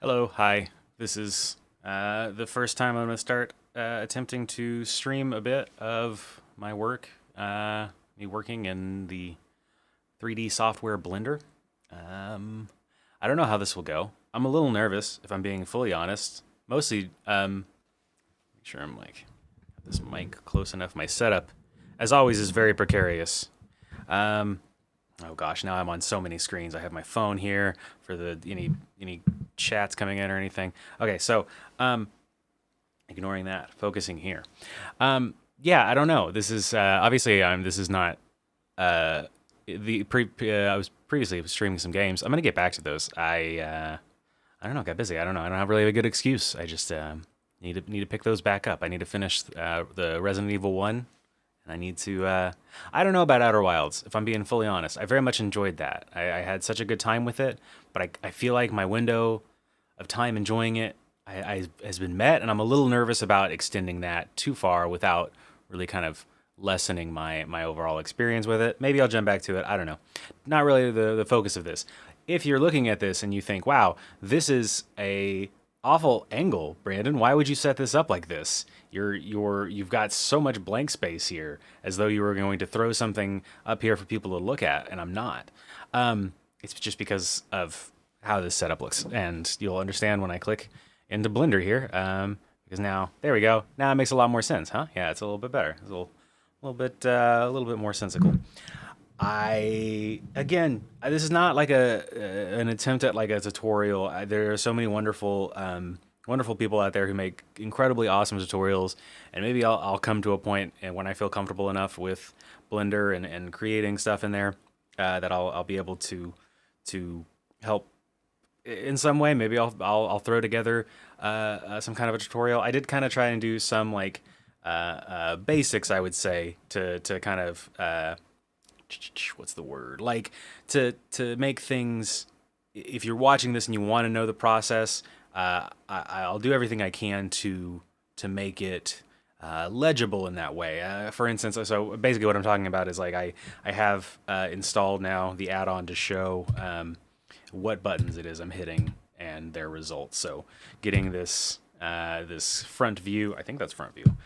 Hello, hi. This is the first time I'm going to start attempting to stream a bit of my work. Me working in the 3D software Blender. Um, I don't know how this will go. I'm a little nervous, if I'm being fully honest. Mostly, make sure I'm like got this mic close enough. My setup, as always, is very precarious. Um, Oh gosh, now I'm on so many screens. I have my phone here for the any chats coming in or anything. Okay, so um, ignoring that, focusing here. Yeah, I don't know. This is obviously this is not uh, I was previously streaming some games. I'm gonna get back to those. I don't know, got busy. I don't know. I don't have really a good excuse. I just need to pick those back up. I need to finish the Resident Evil One and I need to. I don't know about Outer Wilds, if I'm being fully honest. I very much enjoyed that. I had such a good time with it, but I feel like my window of time enjoying it has been met, and I'm a little nervous about extending that too far without really kind of lessening my overall experience with it. Maybe I'll jump back to it. I don't know. Not really the focus of this. If you're looking at this and you think, "Wow, this is a awful angle, Brandon. Why would you set this up like this? You've got so much blank space here, as though you were going to throw something up here for people to look at, and I'm not. It's just because of how this setup looks, and you'll understand when I click into Blender here. Because now, there we go. Now it makes a lot more sense, huh? Yeah, it's a little bit better. It's a little bit more sensical. I again, this is not like a an attempt at like a tutorial. There are so many wonderful people out there who make incredibly awesome tutorials, and maybe I'll come to a point and when I feel comfortable enough with Blender and creating stuff in there that I'll be able to help in some way. Maybe I'll throw together some kind of a tutorial. I did kind of try and do some like basics, I would say, to kind of what's the word, like to make things. If you're watching this and you want to know the process, I'll do everything I can to make it legible in that way. For instance, so basically what I'm talking about is like I have installed now the add-on to show what buttons it is I'm hitting and their results. So getting this front view, I think that's front view.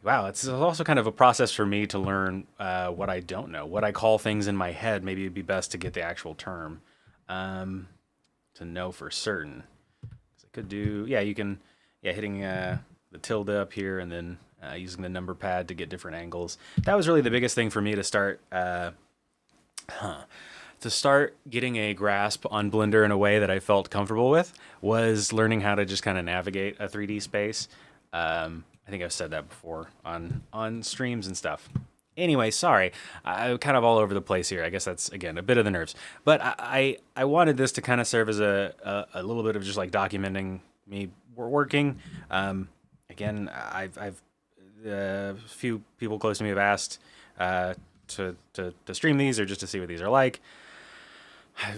Wow, it's also kind of a process for me to learn what I don't know, what I call things in my head. Maybe it'd be best to get the actual term um, to know for certain. 'Cause I could do, yeah, you can, yeah, hitting the tilde up here and then using the number pad to get different angles. That was really the biggest thing for me to start getting a grasp on Blender in a way that I felt comfortable with was learning how to just kind of navigate a 3D space. I think I've said that before on streams and stuff. Anyway, sorry, I'm kind of all over the place here. I guess that's again a bit of the nerves, but I wanted this to kind of serve as a little bit of just like documenting me working. Again, I've a few people close to me have asked to stream these or just to see what these are like.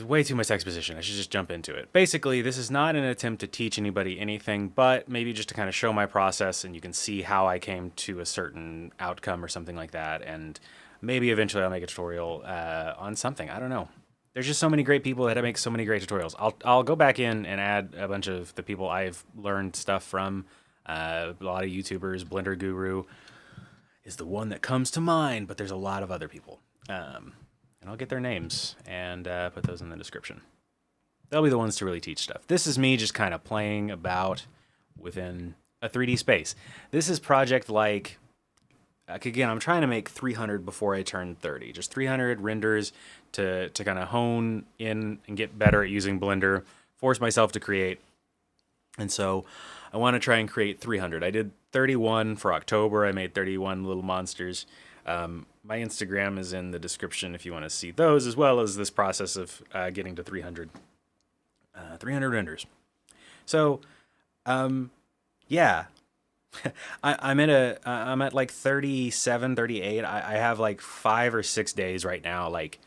Way too much exposition. I should just jump into it. Basically, this is not an attempt to teach anybody anything, but maybe just to kind of show my process and you can see how I came to a certain outcome or something like that. And maybe eventually I'll make a tutorial on something. I don't know. There's just so many great people that make so many great tutorials. I'll go back in and add a bunch of the people I've learned stuff from. A lot of YouTubers. Blender Guru is the one that comes to mind, but there's a lot of other people. And I'll get their names and put those in the description. They'll be the ones to really teach stuff. This is me just kind of playing about within a 3D space. This is project like again, I'm trying to make 300 before I turn 30. Just 300 renders to kind of hone in and get better at using Blender, force myself to create. And so I want to try and create 300. I did 31 for October. I made 31 little monsters. My Instagram is in the description if you want to see those, as well as this process of getting to 300, 300 renders. So, yeah, I'm at like 37, 38. I have like 5 or 6 days right now, like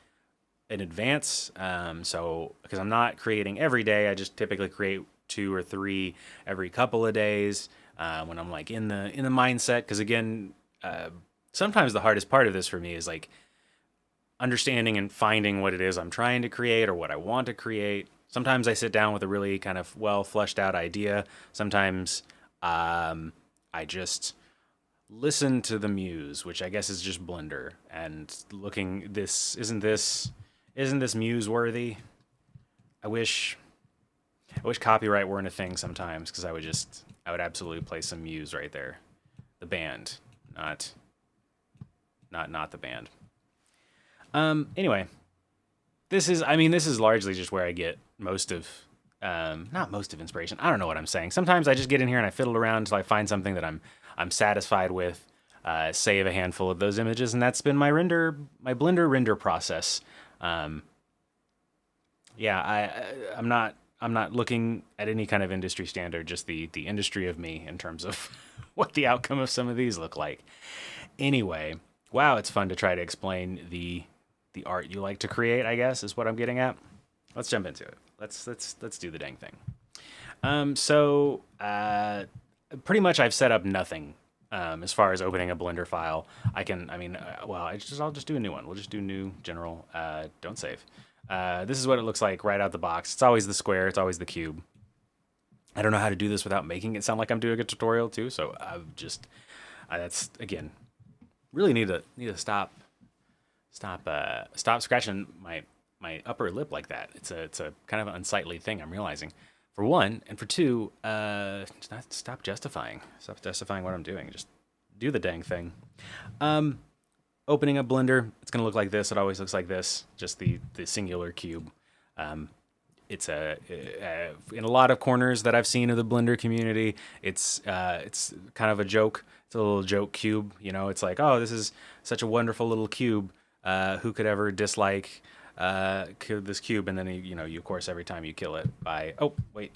in advance. So because I'm not creating every day, I just typically create 2 or 3 every couple of days when I'm like in the mindset. Because again, sometimes the hardest part of this for me is like understanding and finding what it is I'm trying to create or what I want to create. Sometimes I sit down with a really kind of well fleshed out idea. Sometimes I just listen to the muse, which I guess is just Blender, and looking this isn't this muse worthy? I wish copyright weren't a thing sometimes, because I would absolutely play some Muse right there. The band, not the band. Anyway, this is largely just where I get most of not most of inspiration. I don't know what I'm saying. Sometimes I just get in here and I fiddle around until I find something that I'm satisfied with. Save a handful of those images, and that's been my Blender render process. I'm not looking at any kind of industry standard, just the industry of me in terms of what the outcome of some of these look like. Anyway, wow, it's fun to try to explain the art you like to create, I guess, is what I'm getting at. Let's jump into it. Let's do the dang thing. Pretty much I've set up nothing as far as opening a Blender file. I'll just do a new one. We'll just do new general, don't save. This is what it looks like right out the box. It's always the square. It's always the cube. I don't know how to do this without making it sound like I'm doing a tutorial too. So that's again, really need to stop scratching my upper lip like that. It's a kind of an unsightly thing, I'm realizing. For one, and for two, stop justifying what I'm doing. Just do the dang thing. Opening a Blender, it's going to look like this. It always looks like this, just the singular cube. It's in a lot of corners that I've seen of the Blender community, it's kind of a joke. It's a little joke cube. It's like, oh, this is such a wonderful little cube. Who could ever dislike this cube? And then you of course, every time you kill it by, oh wait,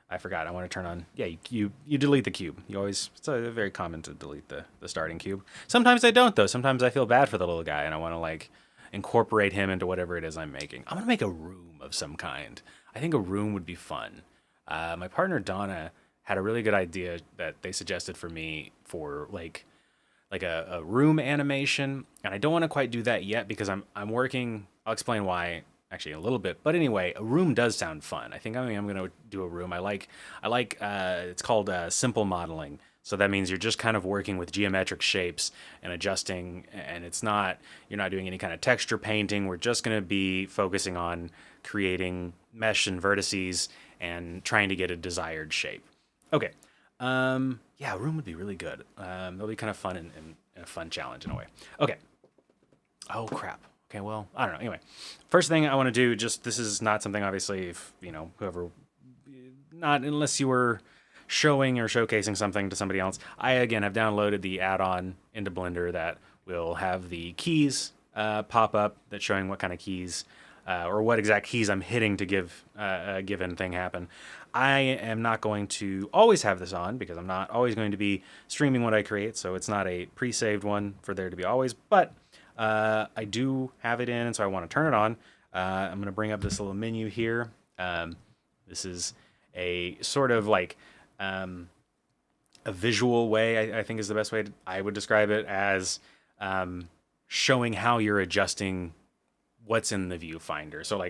I forgot. I want to turn on. Yeah, you delete the cube. It's very common to delete the starting cube. Sometimes I don't though. Sometimes I feel bad for the little guy and I want to incorporate him into whatever it is I'm making. I'm gonna make a room of some kind. I think a room would be fun. My partner Donna had a really good idea that they suggested for me for like a room animation, and I don't want to quite do that yet because I'm working. I'll explain why actually in a little bit. But anyway, a room does sound fun. I think I'm going to do a room. I like it's called simple modeling. So that means you're just kind of working with geometric shapes and adjusting, and you're not doing any kind of texture painting. We're just going to be focusing on creating mesh and vertices and trying to get a desired shape. Okay. Yeah, a room would be really good. It'll be kind of fun and a fun challenge in a way. Okay. Oh, crap. Okay, well, I don't know. Anyway, first thing I want to do, this is not something, obviously, if, whoever, not unless you were showing or showcasing something to somebody else. I, again, have downloaded the add-on into Blender that will have the keys pop up that's showing what kind of keys or what exact keys I'm hitting to give a given thing happen. I am not going to always have this on because I'm not always going to be streaming what I create, so it's not a pre-saved one for there to be always, but I do have it in, and so I want to turn it on. I'm going to bring up this little menu here. This is a sort of a visual way, I think is the best way I would describe it, as showing how you're adjusting what's in the viewfinder. So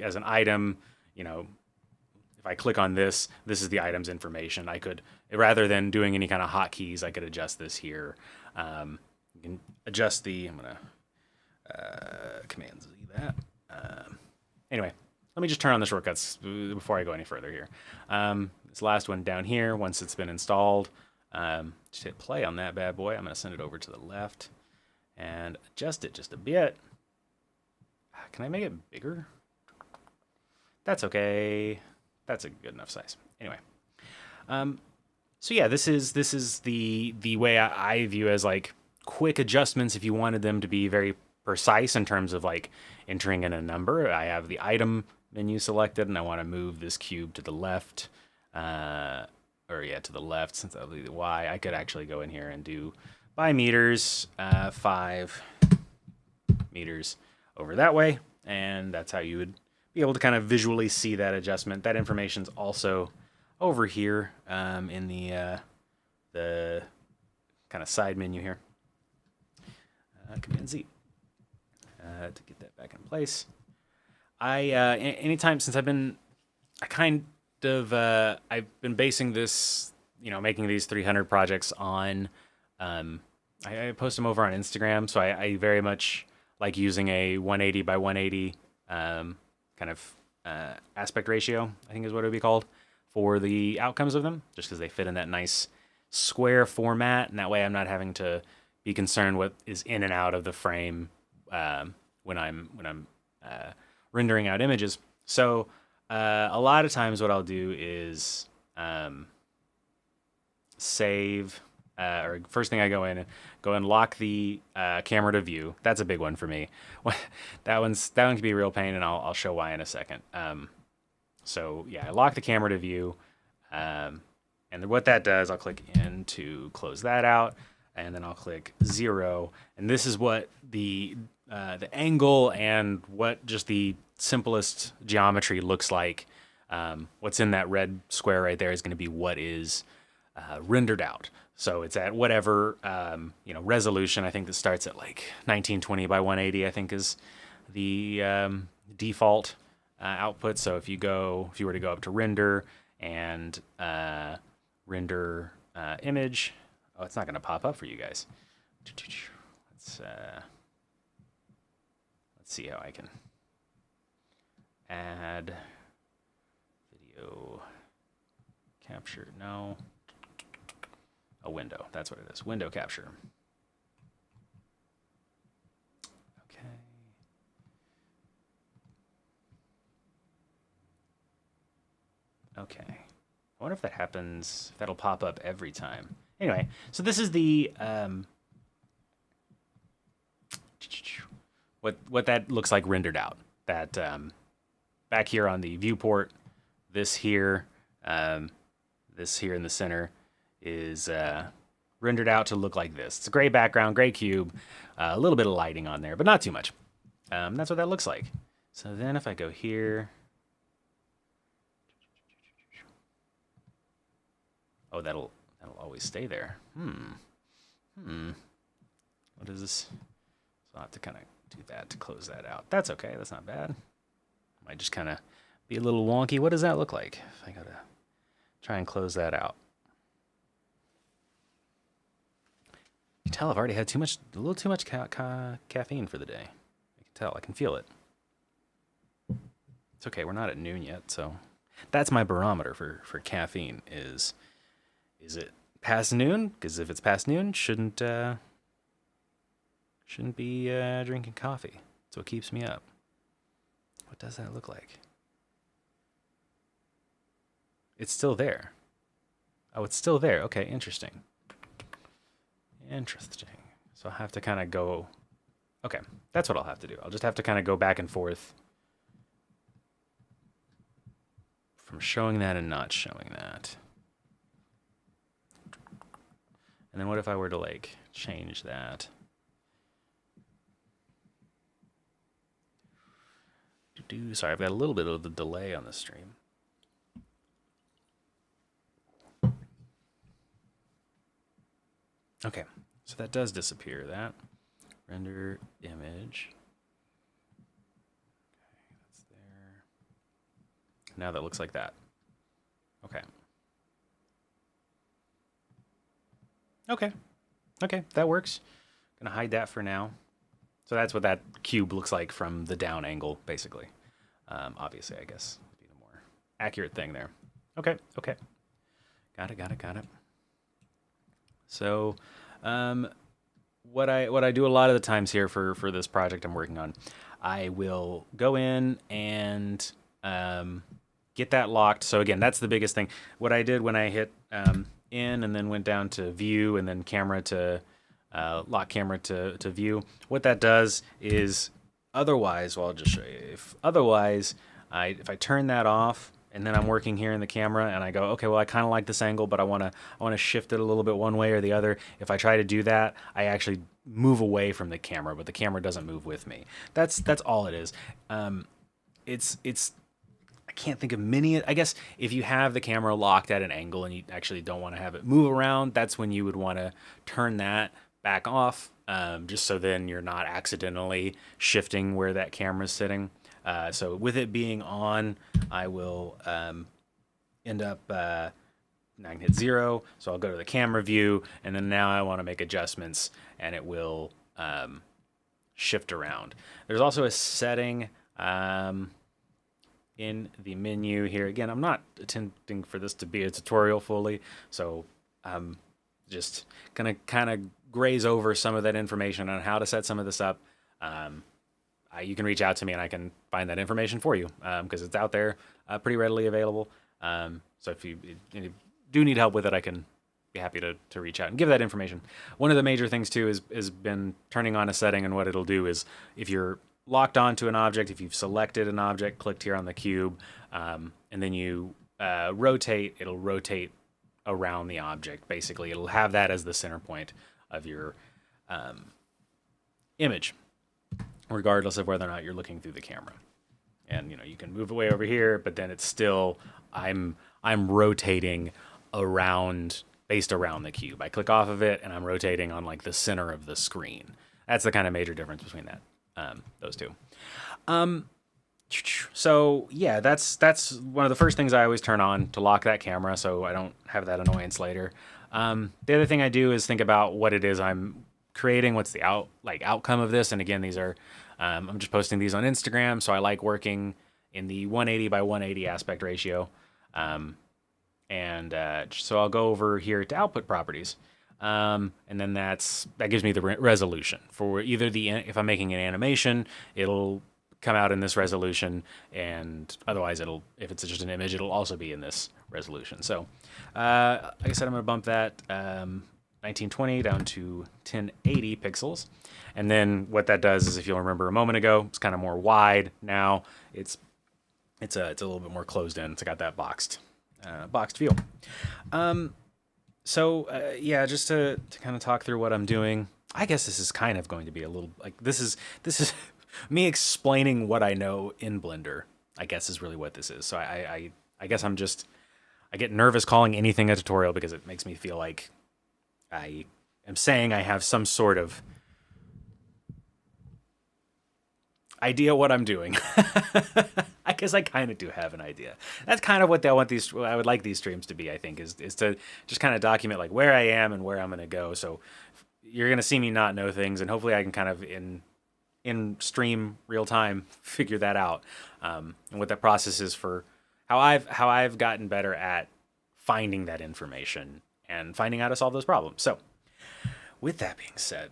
as an item, if I click on this is the item's information. I could, rather than doing any kind of hotkeys, I could adjust this here. You can adjust I'm going to Command Z that. Anyway, let me just turn on the shortcuts before I go any further here. This last one down here, once it's been installed, just hit play on that bad boy. I'm going to send it over to the left and adjust it just a bit. Can I make it bigger? That's okay. That's a good enough size. Anyway. So yeah, this is the way I view as quick adjustments if you wanted them to be very precise in terms of entering in a number. I have the item menu selected and I want to move this cube to the left. To the left, since that'll be the Y. I could actually go in here and do by meters, 5 meters over that way, and that's how you would be able to kind of visually see that adjustment. That information's also over here in the kind of side menu here. Command Z to get that back in place. Anytime since I've been I kind of I've been basing this, making these 300 projects on. Um, I post them over on Instagram, so I very much like using a 180 by 180 kind of aspect ratio. I think is what it would be called for the outcomes of them, just because they fit in that nice square format, and that way I'm not having to be concerned what is in and out of the frame when I'm rendering out images. So a lot of times, what I'll do is save. Or first thing I go and lock the camera to view. That's a big one for me. That one can be a real pain, and I'll show why in a second. So yeah, I lock the camera to view, and what that does, I'll click in to close that out, and then I'll click 0, and this is what the angle and what just the simplest geometry looks like. What's in that red square right there is going to be what is rendered out. So it's at whatever resolution. I think that starts at like 1920 by 180. I think is the default output. So if you were to go up to render and render image, oh, it's not going to pop up for you guys. Let's see how I can add video capture. No. A window. That's what it is. Window capture. Okay. Okay. I wonder if that happens, if that'll pop up every time. Anyway, so this is the what that looks like rendered out. That back here on the viewport, this here in the center is rendered out to look like this. It's a gray background, gray cube, a little bit of lighting on there, but not too much. That's what that looks like. So then if I go here, oh, that'll always stay there. What is this? So I'll have to kind of do that to close that out. That's okay. That's not bad. Might just kind of be a little wonky. What does that look like if I go to try and close that out? You can tell I've already had a little too much caffeine for the day. I can tell. I can feel it. It's okay. We're not at noon yet, so that's my barometer for caffeine. Is it past noon? Because if it's past noon, shouldn't be drinking coffee. So it keeps me up. What does that look like? It's still there. Oh, it's still there. Okay, interesting. Interesting. So I'll have to kind of go. Okay, that's what I'll have to do. I'll just have to kind of go back and forth from showing that and not showing that. And then what if I were to like change that? Sorry, I've got a little bit of the delay on the stream. Okay, so that does disappear. That render image. Okay, that's there. Now that looks like that. Okay. Okay, that works. Gonna hide that for now. So that's what that cube looks like from the down angle, basically. Obviously, I guess would be the more accurate thing there. Okay. Got it. So, what I do a lot of the times here for this project I'm working on, I will go in and get that locked. So again, that's the biggest thing. What I did when I hit in and then went down to view and then camera to lock camera to view. What that does is otherwise, well, I'll just show you. If I turn that off and then I'm working here in the camera and I go, okay, well, I kind of like this angle, but I want to shift it a little bit one way or the other. If I try to do that, I actually move away from the camera, but the camera doesn't move with me. That's all it is. It's I can't think of many. I guess if you have the camera locked at an angle and you actually don't want to have it move around, that's when you would want to turn that back off, just so then you're not accidentally shifting where that camera's sitting. So with it being on, I will end up now I can hit 0. So I'll go to the camera view, and then now I want to make adjustments, and it will shift around. There's also a setting in the menu here. Again, I'm not attempting for this to be a tutorial fully, so I'm just gonna kind of graze over some of that information on how to set some of this up. You can reach out to me and I can find that information for you because it's out there pretty readily available. So if you do need help with it, I can be happy to reach out and give that information. One of the major things too is been turning on a setting, and what it'll do is if you're locked onto an object, if you've selected an object, clicked here on the cube, and then you rotate, it'll rotate around the object. Basically, it'll have that as the center point of your image, regardless of whether or not you're looking through the camera. And you can move away over here, but then it's still I'm rotating around, based around the cube. I click off of it and I'm rotating on like the center of the screen. That's the kind of major difference between those two. So yeah, that's one of the first things I always turn on to lock that camera, so I don't have that annoyance later. The other thing I do is think about what it is I'm creating, what's the outcome of this. And again, these are I'm just posting these on Instagram, so I like working in the 180 by 180 aspect ratio. So I'll go over here to output properties. And then that gives me the resolution for either if I'm making an animation, it'll come out in this resolution, and otherwise if it's just an image, it'll also be in this resolution. So, like I said, I'm going to bump that 1920 down to 1080 pixels. And then what that does is, if you'll remember a moment ago, it's kind of more wide. Now it's a little bit more closed in. It's got that boxed feel. Yeah, just to kind of talk through what I'm doing. I guess this is kind of going to be a little like this is me explaining what I know in Blender, I guess is really what this is. So I guess I get nervous calling anything a tutorial because it makes me feel like I am saying I have some sort of idea what I'm doing. I guess I kind of do have an idea. That's kind of what I would like these streams to be, I think, is to just kind of document like where I am and where I'm going to go. So you're going to see me not know things, and hopefully I can kind of in stream real time figure that out, and what that process is for how I've gotten better at finding that information and finding how to solve those problems. So with that being said,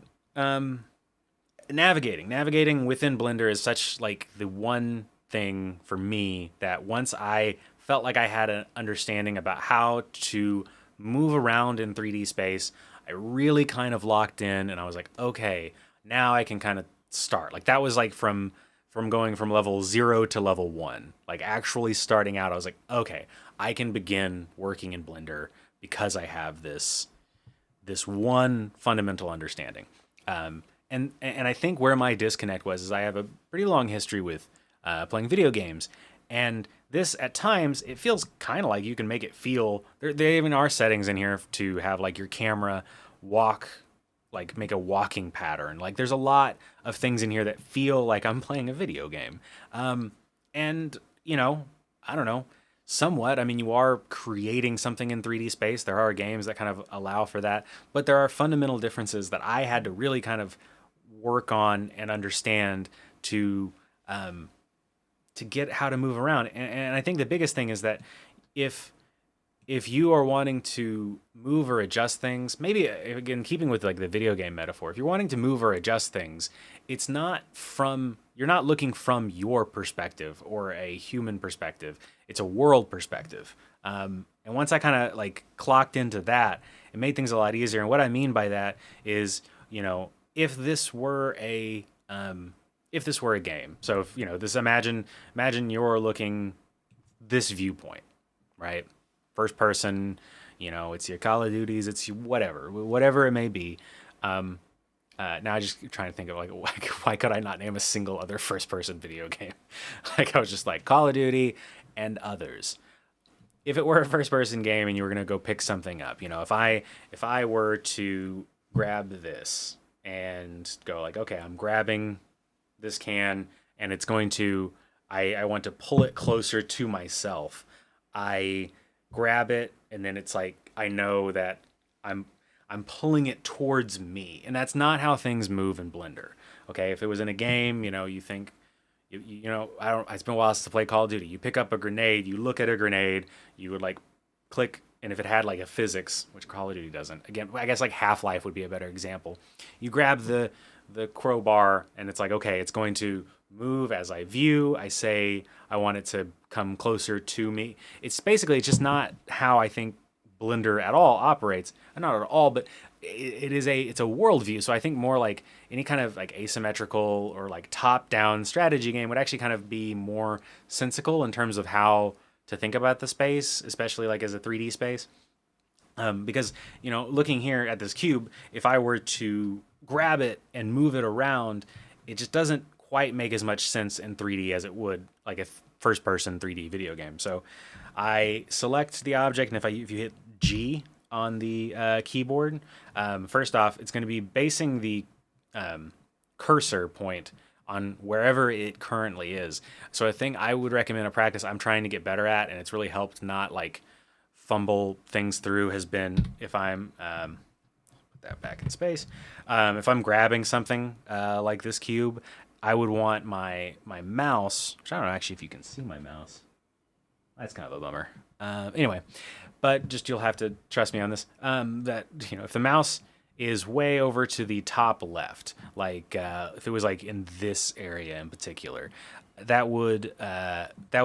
navigating within Blender is such like the one thing for me that once I felt like I had an understanding about how to move around in 3D space, I really kind of locked in, and I was like, okay, now I can kind of start. Like that was like from going from level 0 to level 1, like actually starting out, I was like, okay, I can begin working in Blender because I have this one fundamental understanding. And I think where my disconnect was is I have a pretty long history with playing video games, and this at times it feels kind of like you can make it feel. There even are settings in here to have like your camera make a walking pattern. Like there's a lot of things in here that feel like I'm playing a video game, and I don't know. Somewhat. I mean, you are creating something in 3D space. There are games that kind of allow for that, but there are fundamental differences that I had to really kind of work on and understand to get how to move around. And I think the biggest thing is that if you are wanting to move or adjust things, maybe again keeping with like the video game metaphor, if you're wanting to move or adjust things, you're not looking from your perspective or a human perspective. It's a world perspective. And once I kind of like clocked into that, it made things a lot easier. And what I mean by that is, if this were a game, so if imagine you're looking this viewpoint, right? First person, it's your Call of Duties, it's whatever it may be. Now I just trying to think of like why could I not name a single other first person video game? Like I was just like Call of Duty and others. If it were a first person game and you were gonna go pick something up, if I were to grab this and go like, okay, I'm grabbing this can and it's going to I want to pull it closer to myself. I grab it, and then it's like I know that I'm I'm pulling it towards me, and that's not how things move in Blender. Okay, if it was in a game, you think I don't. It's been a while since I played Call of Duty. You pick up a grenade, you look at a grenade, you would like click, and if it had like a physics, which Call of Duty doesn't, again, I guess like Half Life would be a better example. You grab the crowbar, and it's like okay, it's going to move as I view. I say I want it to come closer to me. It's basically just not how I think Blender at all operates. Not at all, but it's a worldview. So I think more like any kind of like asymmetrical or like top down strategy game would actually kind of be more sensical in terms of how to think about the space, especially like as a 3D space. Because looking here at this cube, if I were to grab it and move it around, it just doesn't quite make as much sense in 3D as it would like a first person 3D video game. So I select the object, and if you hit G on the keyboard, first off, it's going to be basing the cursor point on wherever it currently is. So a thing I would recommend a practice I'm trying to get better at, and it's really helped not like fumble things through, has been if I'm put that back in space. If I'm grabbing something like this cube, I would want my mouse, which I don't know actually if you can see my mouse. That's kind of a bummer. Anyway, but just you'll have to trust me on this. That if the mouse is way over to the top left, like if it was like in this area in particular, that would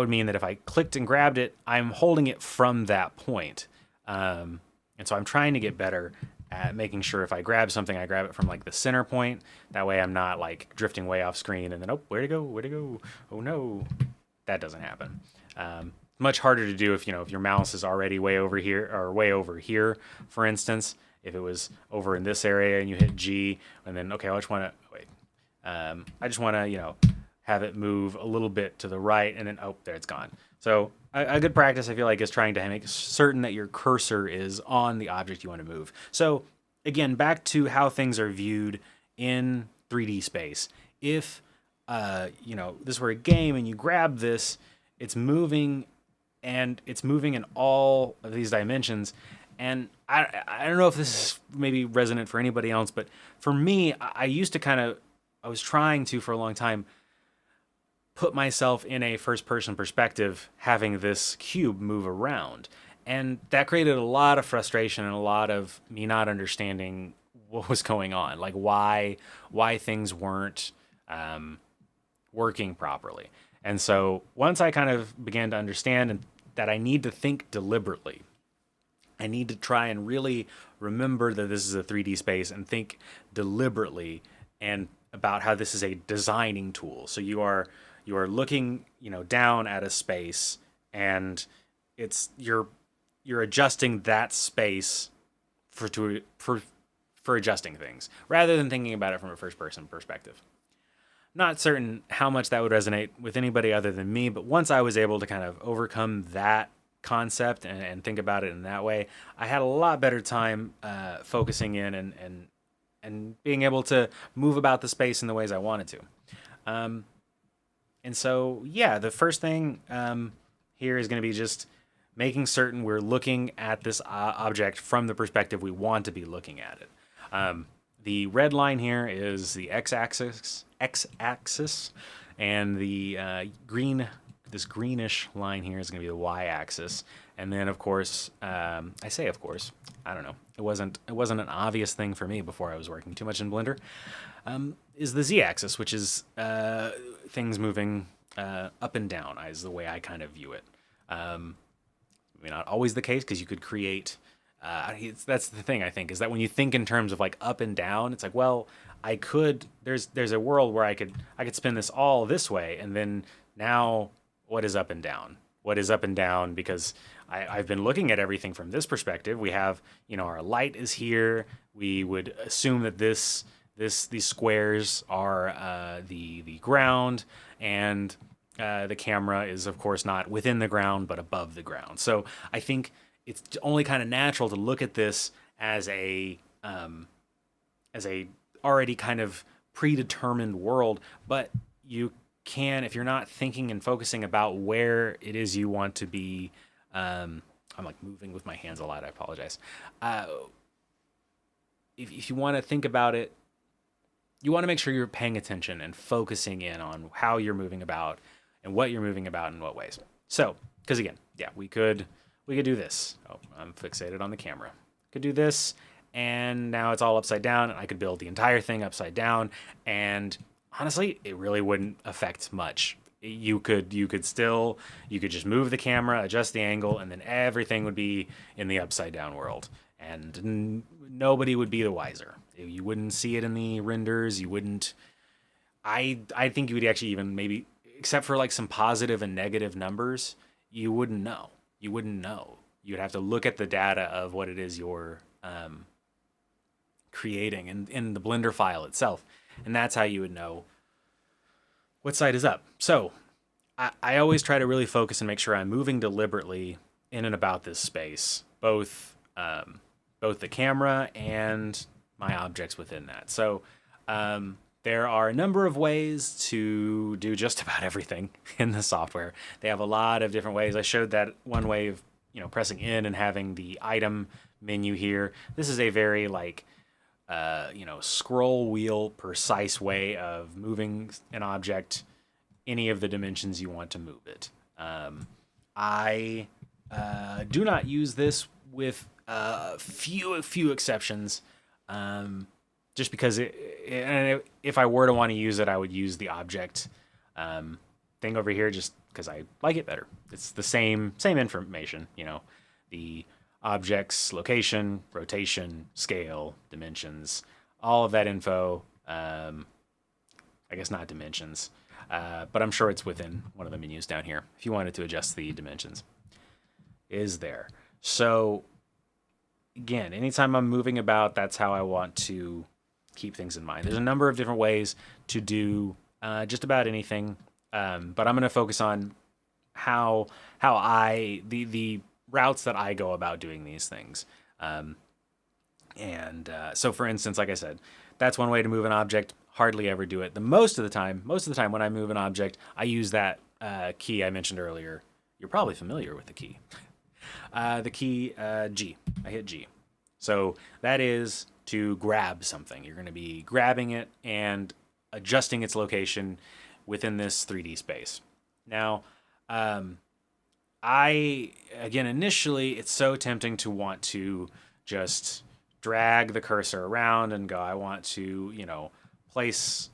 mean that if I clicked and grabbed it, I'm holding it from that point. And so I'm trying to get better at making sure if I grab something, I grab it from like the center point. That way I'm not like drifting way off screen and then, oh, where'd it go? Oh no, that doesn't happen. Much harder to do if your mouse is already way over here or way over here, for instance. If it was over in this area and you hit G and then, okay, I just want to wait. I just want to, have it move a little bit to the right and then, oh, there it's gone. So a good practice, I feel like, is trying to make certain that your cursor is on the object you want to move. So again, back to how things are viewed in 3D space. If, this were a game and you grab this, it's moving and it's moving in all of these dimensions. And I don't know if this is maybe resonant for anybody else, but for me, I used to I was trying to, for a long time, put myself in a first person perspective, having this cube move around. And that created a lot of frustration and a lot of me not understanding what was going on, like why things weren't working properly. And so once I kind of began to understand that I need to think deliberately, I need to try and really remember that this is a 3D space and think deliberately and about how this is a designing tool. So you are looking, down at a space, and you're adjusting that space for adjusting things rather than thinking about it from a first person perspective. Not certain how much that would resonate with anybody other than me, but once I was able to kind of overcome that concept and think about it in that way, I had a lot better time focusing in and being able to move about the space in the ways I wanted to. And so, yeah, the first thing here is going to be just making certain we're looking at this object from the perspective we want to be looking at it. The red line here is the x-axis, and the this greenish line here is going to be the y-axis. And then, of course, I say of course, I don't know. It wasn't an obvious thing for me before I was working too much in Blender. Is the z-axis, which is things moving up and down, is the way I kind of view it. Maybe not always the case, because you could create. That's the thing, I think, is that when you think in terms of like up and down, it's like, well, I could. There's a world where I could spin this all this way, and then now what is up and down? What is up and down? Because I've been looking at everything from this perspective. We have, our light is here. We would assume that these squares are the ground, and the camera is, of course, not within the ground but above the ground. So I think it's only kind of natural to look at this as a already kind of predetermined world, but you if you're not thinking and focusing about where it is you want to be, I'm like moving with my hands a lot. I apologize. Uh, if you want to think about it, you want to make sure you're paying attention and focusing in on how you're moving about and what you're moving about in what ways. So, because again, yeah, we could do this. Oh, I'm fixated on the camera. Could do this, and now it's all upside down, and I could build the entire thing upside down, and honestly, it really wouldn't affect much. You could just move the camera, adjust the angle, and then everything would be in the upside down world, and nobody would be the wiser. You wouldn't see it in the renders. You wouldn't. I think you would actually even maybe, except for like some positive and negative numbers, you wouldn't know. You wouldn't know. You'd have to look at the data of what it is you're creating in the Blender file itself, and that's how you would know what side is up. So I always try to really focus and make sure I'm moving deliberately in and about this space, both the camera and my objects within that. So there are a number of ways to do just about everything in the software. They have a lot of different ways. I showed that one way of pressing in and having the item menu here. This is a very like scroll wheel precise way of moving an object any of the dimensions you want to move it. I do not use this with few exceptions, just because if I were to want to use it, I would use the object thing over here just because I like it better. It's the same information, the object's location, rotation, scale, dimensions, all of that info. I guess not dimensions, but I'm sure it's within one of the menus down here if you wanted to adjust the dimensions. Is there. So again, anytime I'm moving about, that's how I want to keep things in mind. There's a number of different ways to do just about anything, but I'm going to focus on how the routes that I go about doing these things. So for instance, like I said, that's one way to move an object. Hardly ever do it. Most of the time when I move an object, I use that key I mentioned earlier. You're probably familiar with the key. The key G. I hit G. So that is to grab something. You're going to be grabbing it and adjusting its location within this 3D space. Now, initially, it's so tempting to want to just drag the cursor around and go, I want to, place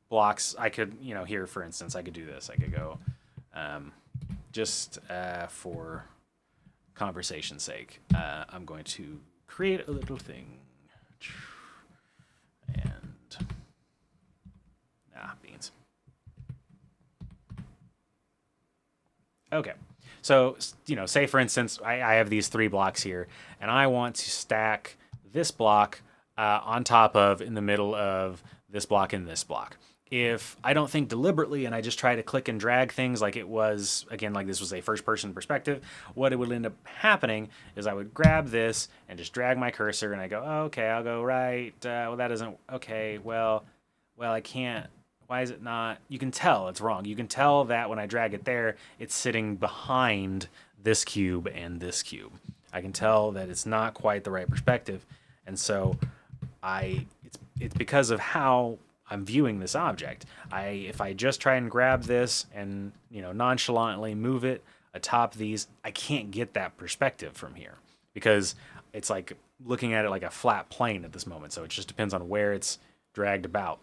blocks. I could, here, for instance, I could do this. I could go, just for conversation's sake, I'm going to create a little thing. And, beans. Okay. So, say for instance, I have these 3 blocks here, and I want to stack this block on top of, in the middle of this block and this block. If I don't think deliberately and I just try to click and drag things like it was, again, like this was a first-person perspective, what it would end up happening is I would grab this and just drag my cursor, and I go, oh, okay, I'll go right. Well, that isn't, okay, well, I can't. Why is it not? You can tell it's wrong. You can tell that when I drag it there, it's sitting behind this cube and this cube. I can tell that it's not quite the right perspective. And so it's because of how I'm viewing this object. If I just try and grab this and, nonchalantly move it atop these, I can't get that perspective from here because it's like looking at it like a flat plane at this moment. So it just depends on where it's dragged about.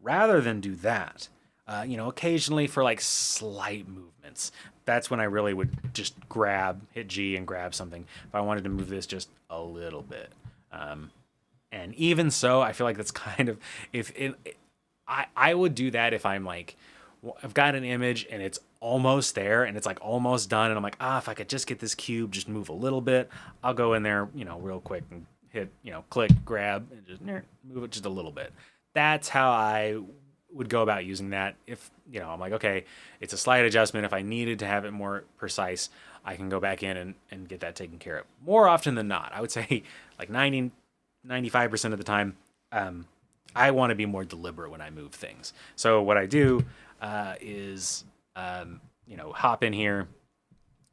Rather than do that, occasionally for like slight movements, that's when I really would just hit G and grab something. If I wanted to move this just a little bit. And even so, I feel like that's kind of, I would do that if I'm like, I've got an image and it's almost there and it's like almost done. And I'm like, if I could just get this cube, just move a little bit, I'll go in there, real quick and hit, click, grab, and just move it just a little bit. That's how I would go about using that. If, I'm like, okay, it's a slight adjustment. If I needed to have it more precise, I can go back in and get that taken care of. More often than not, I would say like 95% of the time, I want to be more deliberate when I move things. So what I do is, hop in here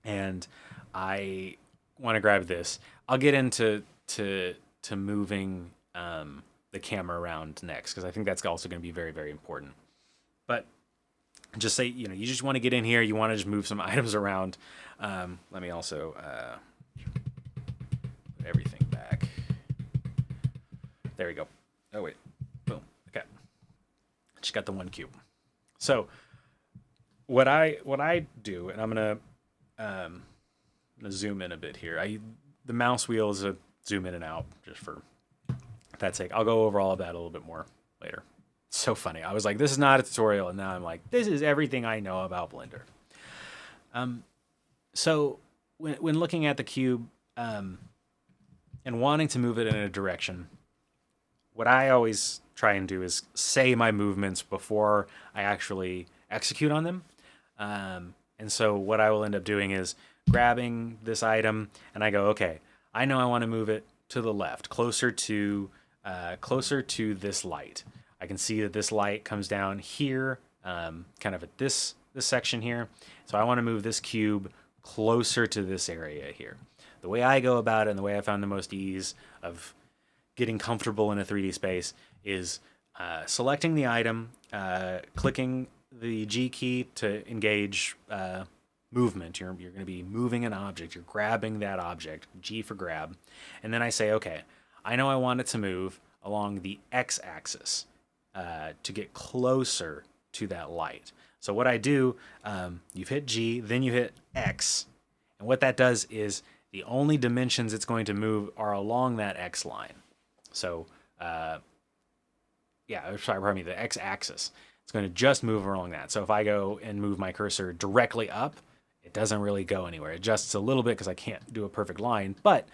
and I want to grab this. I'll get into to moving the camera around next because I think that's also going to be very, very important. But just say, you just want to get in here. You want to just move some items around. Let me also put everything back. There we go. Oh, wait. Boom. Okay. Just got the one cube. So what I do, and I'm gonna zoom in a bit here. The mouse wheel is a zoom in and out just for that's sake. I'll go over all of that a little bit more later. It's so funny. I was like, this is not a tutorial, and now I'm like, this is everything I know about Blender. So when looking at the cube and wanting to move it in a direction, what I always try and do is say my movements before I actually execute on them. And so what I will end up doing is grabbing this item and I go, okay, I know I want to move it to the left, closer to this light. I can see that this light comes down here, kind of at this section here. So I want to move this cube closer to this area here. The way I go about it and the way I found the most ease of getting comfortable in a 3D space is selecting the item, clicking the G key to engage movement. You're going to be moving an object. You're grabbing that object, G for grab. And then I say, okay, I know I want it to move along the X-axis to get closer to that light. So what I do, you've hit G, then you hit X. And what that does is the only dimensions it's going to move are along that X line. So, the X-axis. It's going to just move along that. So if I go and move my cursor directly up, it doesn't really go anywhere. It adjusts a little bit because I can't do a perfect line. But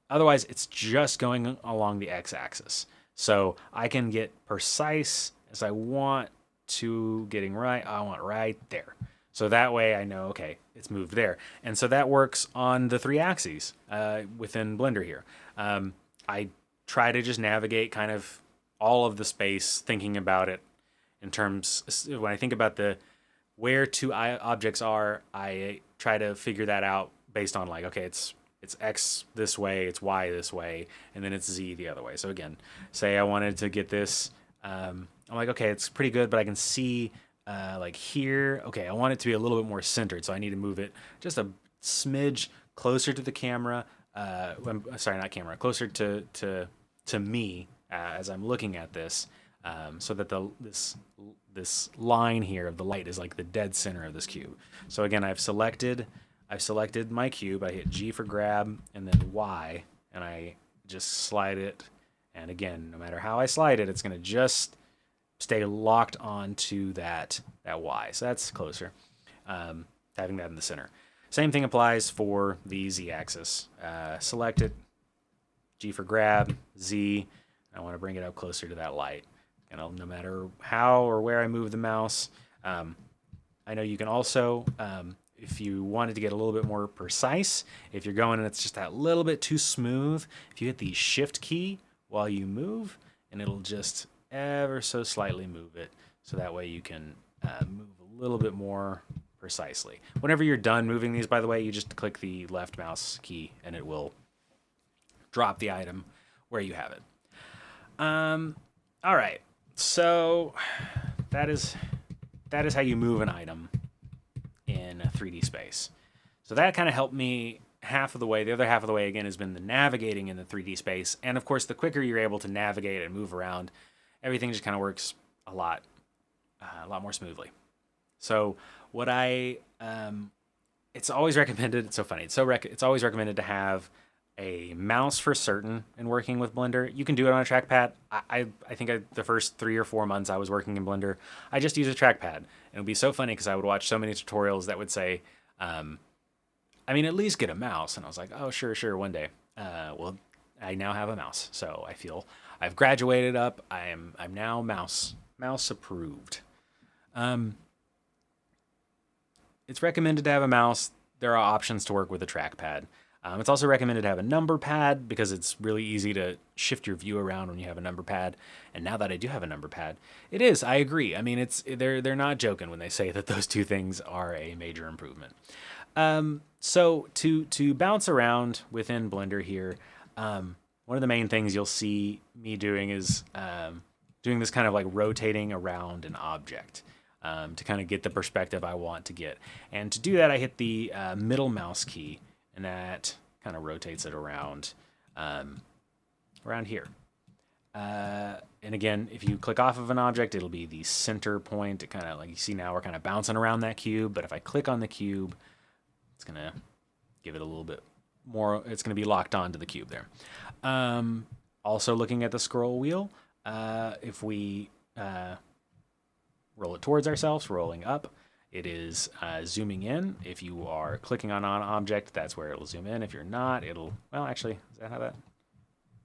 otherwise, it's just going along the X-axis. So I can get precise as I want to getting right. I want right there. So that way I know, okay, it's moved there. And so that works on the 3 axes within Blender here. I try to just navigate kind of all of the space, thinking about it in terms, when I think about where 2 objects are, I try to figure that out based on like, okay, it's X this way, it's Y this way, and then it's Z the other way. So again, say I wanted to get this, I'm like, okay, it's pretty good, but I can see like here, okay, I want it to be a little bit more centered, so I need to move it just a smidge closer to the camera. Sorry, not camera, closer to me as I'm looking at this, so that this line here of the light is like the dead center of this cube. So again, I've selected my cube. I hit G for grab and then Y, and I just slide it. And again, no matter how I slide it, it's going to just stay locked onto that Y. So that's closer, having that in the center. Same thing applies for the Z-axis. Select it, G for grab, Z. I want to bring it up closer to that light. No matter how or where I move the mouse. I know you can also, if you wanted to get a little bit more precise, if you're going and it's just that little bit too smooth, if you hit the Shift key while you move, and it'll just ever so slightly move it, so that way you can move a little bit more precisely. Whenever you're done moving these, by the way, you just click the left mouse key and it will drop the item where you have it. All right, so that is how you move an item in a 3D space. So that kind of helped me half of the way. The other half of the way, again, has been the navigating in the 3D space. And of course, the quicker you're able to navigate and move around, everything just kind of works a lot more smoothly. So what it's always recommended. It's so funny. It's always recommended to have a mouse for certain in working with Blender. You can do it on a trackpad. I think the first 3 or 4 months I was working in Blender, I just used a trackpad. And it would be so funny because I would watch so many tutorials that would say, at least get a mouse. And I was like, oh, sure, one day. Well, I now have a mouse. So I feel I've graduated up. I'm now mouse approved. It's recommended to have a mouse. There are options to work with a trackpad. It's also recommended to have a number pad because it's really easy to shift your view around when you have a number pad. And now that I do have a number pad, it is. I agree. I mean, they're not joking when they say that those two things are a major improvement. So to bounce around within Blender here, one of the main things you'll see me doing is doing this kind of like rotating around an object to kind of get the perspective I want to get. And to do that, I hit the middle mouse key, and that kind of rotates it around around here. And again, if you click off of an object, it'll be the center point. It kind of, like you see now, we're kind of bouncing around that cube. But if I click on the cube, it's going to give it a little bit more. It's going to be locked onto the cube there. Also looking at the scroll wheel, if we roll it towards ourselves, rolling up, it is zooming in. If you are clicking on an object, that's where it'll zoom in. If you're not, it'll, well, actually, is that how that?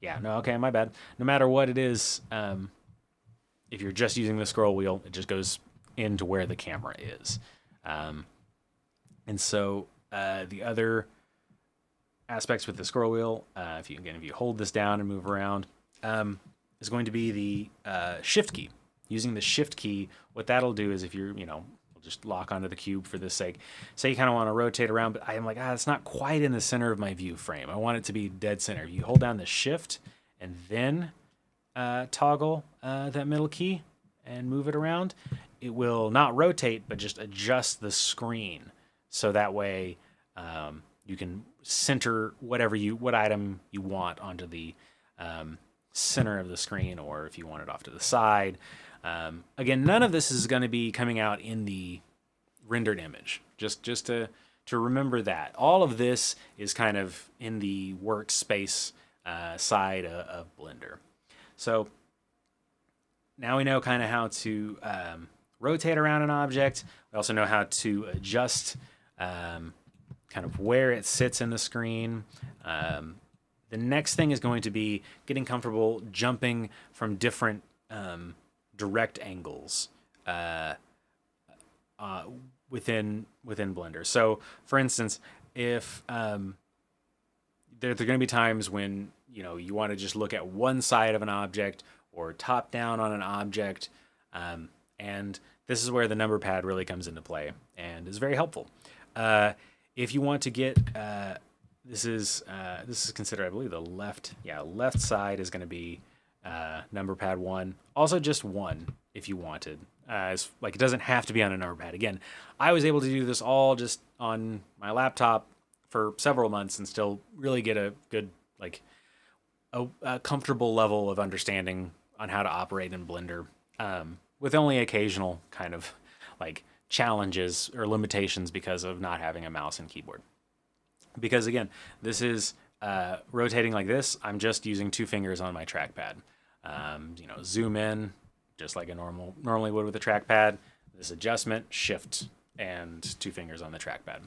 Yeah, no, okay, my bad. No matter what it is, if you're just using the scroll wheel, it just goes into where the camera is. And so the other aspects with the scroll wheel, if you hold this down and move around, is going to be the shift key. Using the shift key, what that'll do is if you're, we'll just lock onto the cube for this sake. Say you kind of want to rotate around, but I'm like, it's not quite in the center of my view frame. I want it to be dead center. If you hold down the shift and then toggle that middle key and move it around, it will not rotate, but just adjust the screen. So that way you can center what item you want onto the center of the screen, or if you want it off to the side. Again, none of this is going to be coming out in the rendered image. Just to remember that. All of this is kind of in the workspace side of Blender. So now we know kind of how to rotate around an object. We also know how to adjust kind of where it sits in the screen. The next thing is going to be getting comfortable jumping from different direct angles within Blender. So, for instance, if there are going to be times when you want to just look at one side of an object or top down on an object, and this is where the number pad really comes into play and is very helpful. If you want to get this is considered, I believe, the left side is going to be number pad 1. Also just 1 if you wanted. It doesn't have to be on a number pad. Again, I was able to do this all just on my laptop for several months and still really get a good, a comfortable level of understanding on how to operate in Blender, with only occasional kind of challenges or limitations because of not having a mouse and keyboard. Because again, this is rotating like this. I'm just using 2 fingers on my trackpad. Zoom in just like I normally would with a trackpad. This adjustment, shift, and 2 fingers on the trackpad.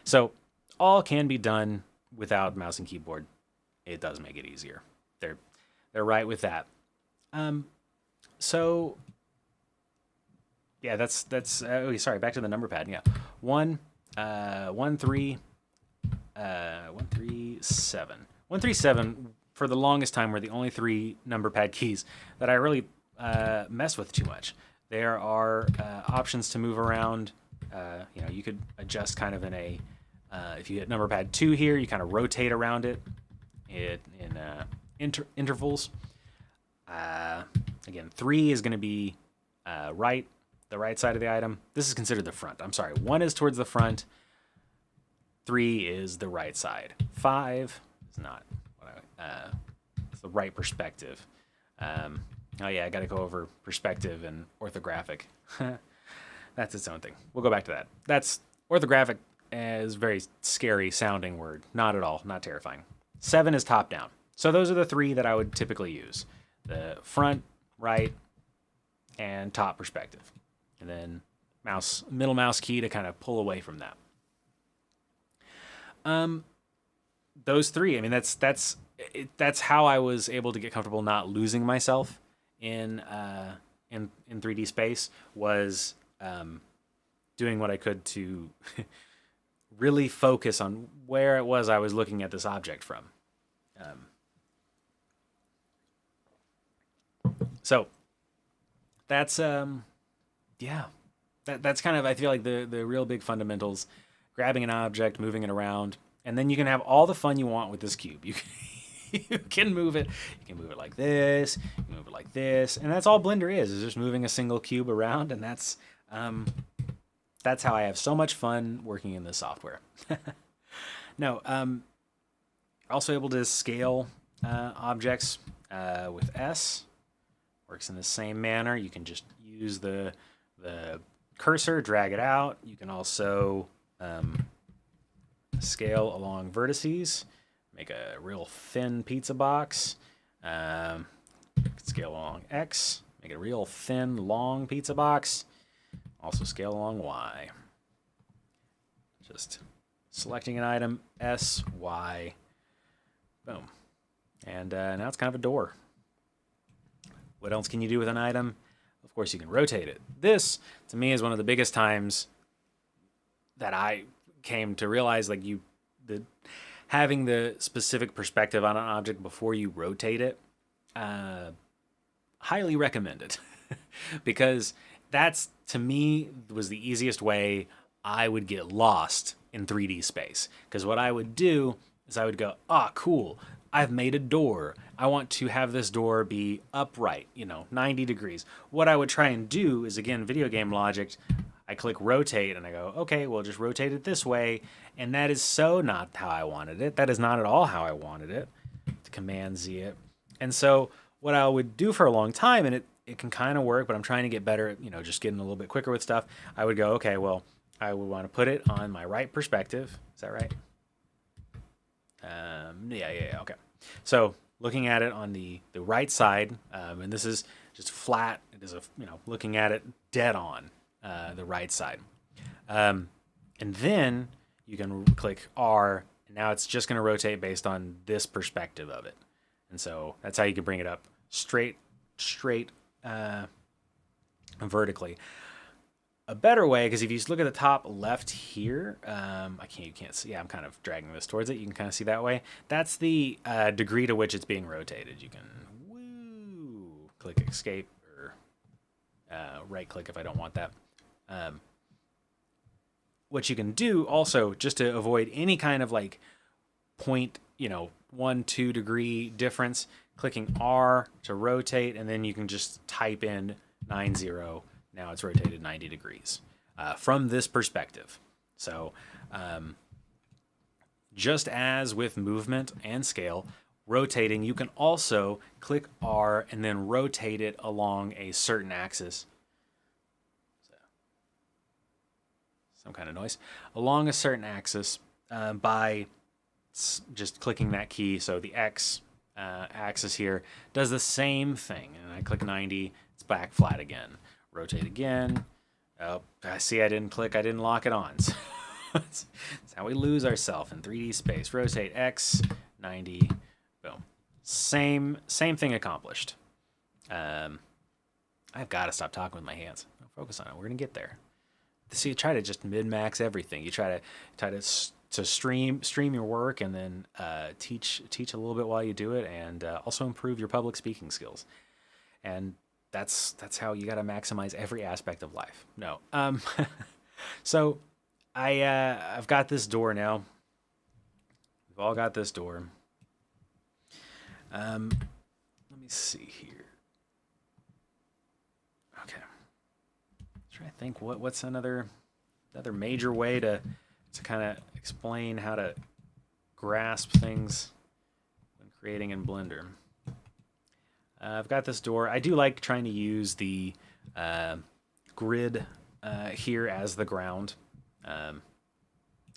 So all can be done without mouse and keyboard. It does make it easier. They're right with that. So yeah, that's sorry, back to the number pad. Yeah, 1 3 137. 137 for the longest time were the only 3 number pad keys that I really mess with too much. There are options to move around. You could adjust kind of in a if you hit number pad 2 here, you kind of rotate around it in intervals. Again, 3 is going to be the right side of the item. This is considered the front. I'm sorry. 1 is towards the front. 3 is the right side. 5 is not. It's the right perspective. Oh yeah, I got to go over perspective and orthographic. That's its own thing. We'll go back to that. That's orthographic is a very scary sounding word. Not at all. Not terrifying. 7 is top down. So those are the 3 that I would typically use. The front, right, and top perspective. And then middle mouse key to kind of pull away from that. Those 3, I mean, that's how I was able to get comfortable not losing myself in 3D space, was doing what I could to really focus on where it was I was looking at this object from. So that's yeah, that's kind of, I feel like, the real big fundamentals: grabbing an object, moving it around, and then you can have all the fun you want with this cube. You can, you can move it. You can move it like this. You can move it like this, and that's all Blender is just moving a single cube around, and that's how I have so much fun working in this software. No, also able to scale objects with S. Works in the same manner. You can just use the cursor, drag it out. You can also scale along vertices, make a real thin pizza box. Scale along X, make a real thin, long pizza box. Also scale along Y. Just selecting an item, S, Y, boom. And now it's kind of a door. What else can you do with an item? Of course, you can rotate it. This, to me, is one of the biggest times that I came to realize, like, having the specific perspective on an object before you rotate it, highly recommended. Because that's, to me, was the easiest way I would get lost in 3D space. Because what I would do is I would go, cool, I've made a door. I want to have this door be upright, 90 degrees. What I would try and do is, again, video game logic. I click rotate and I go, okay, well, just rotate it this way. And that is so not how I wanted it. That is not at all how I wanted it. To Command Z it. And so what I would do for a long time, and it can kind of work, but I'm trying to get better at, just getting a little bit quicker with stuff. I would go, okay, well, I would want to put it on my right perspective. Is that right? Yeah, okay. So looking at it on the right side, and this is just flat. It is looking at it dead on the right side. And then you can click R, and now it's just going to rotate based on this perspective of it. And so that's how you can bring it up straight vertically. A better way, because if you look at the top left here, you can't see. Yeah, I'm kind of dragging this towards it. You can kind of see that way. That's the degree to which it's being rotated. You can click escape, or right click if I don't want that. What you can do also, just to avoid any kind of like point, 1-2 degree difference, clicking R to rotate, and then you can just type in 90. Now it's rotated 90 degrees from this perspective. So just as with movement and scale, rotating, you can also click R and then rotate it along a certain axis. So, some kind of noise. Along a certain axis by just clicking that key. So the X axis here does the same thing. And I click 90, it's back flat again. Rotate again. Oh, I see I didn't click. I didn't lock it on. So that's how we lose ourselves in 3D space. Rotate X, 90, boom. Same thing accomplished. I've got to stop talking with my hands. Focus on it. We're going to get there. See, you try to just min-max everything. You try to stream your work, and then teach a little bit while you do it, and also improve your public speaking skills. And that's how you got to maximize every aspect of life. No. So I've got this door now. We've all got this door. Let me see here. Okay. Try to think what's another major way to kind of explain how to grasp things when creating in Blender. I've got this door. I do like trying to use the grid here as the ground.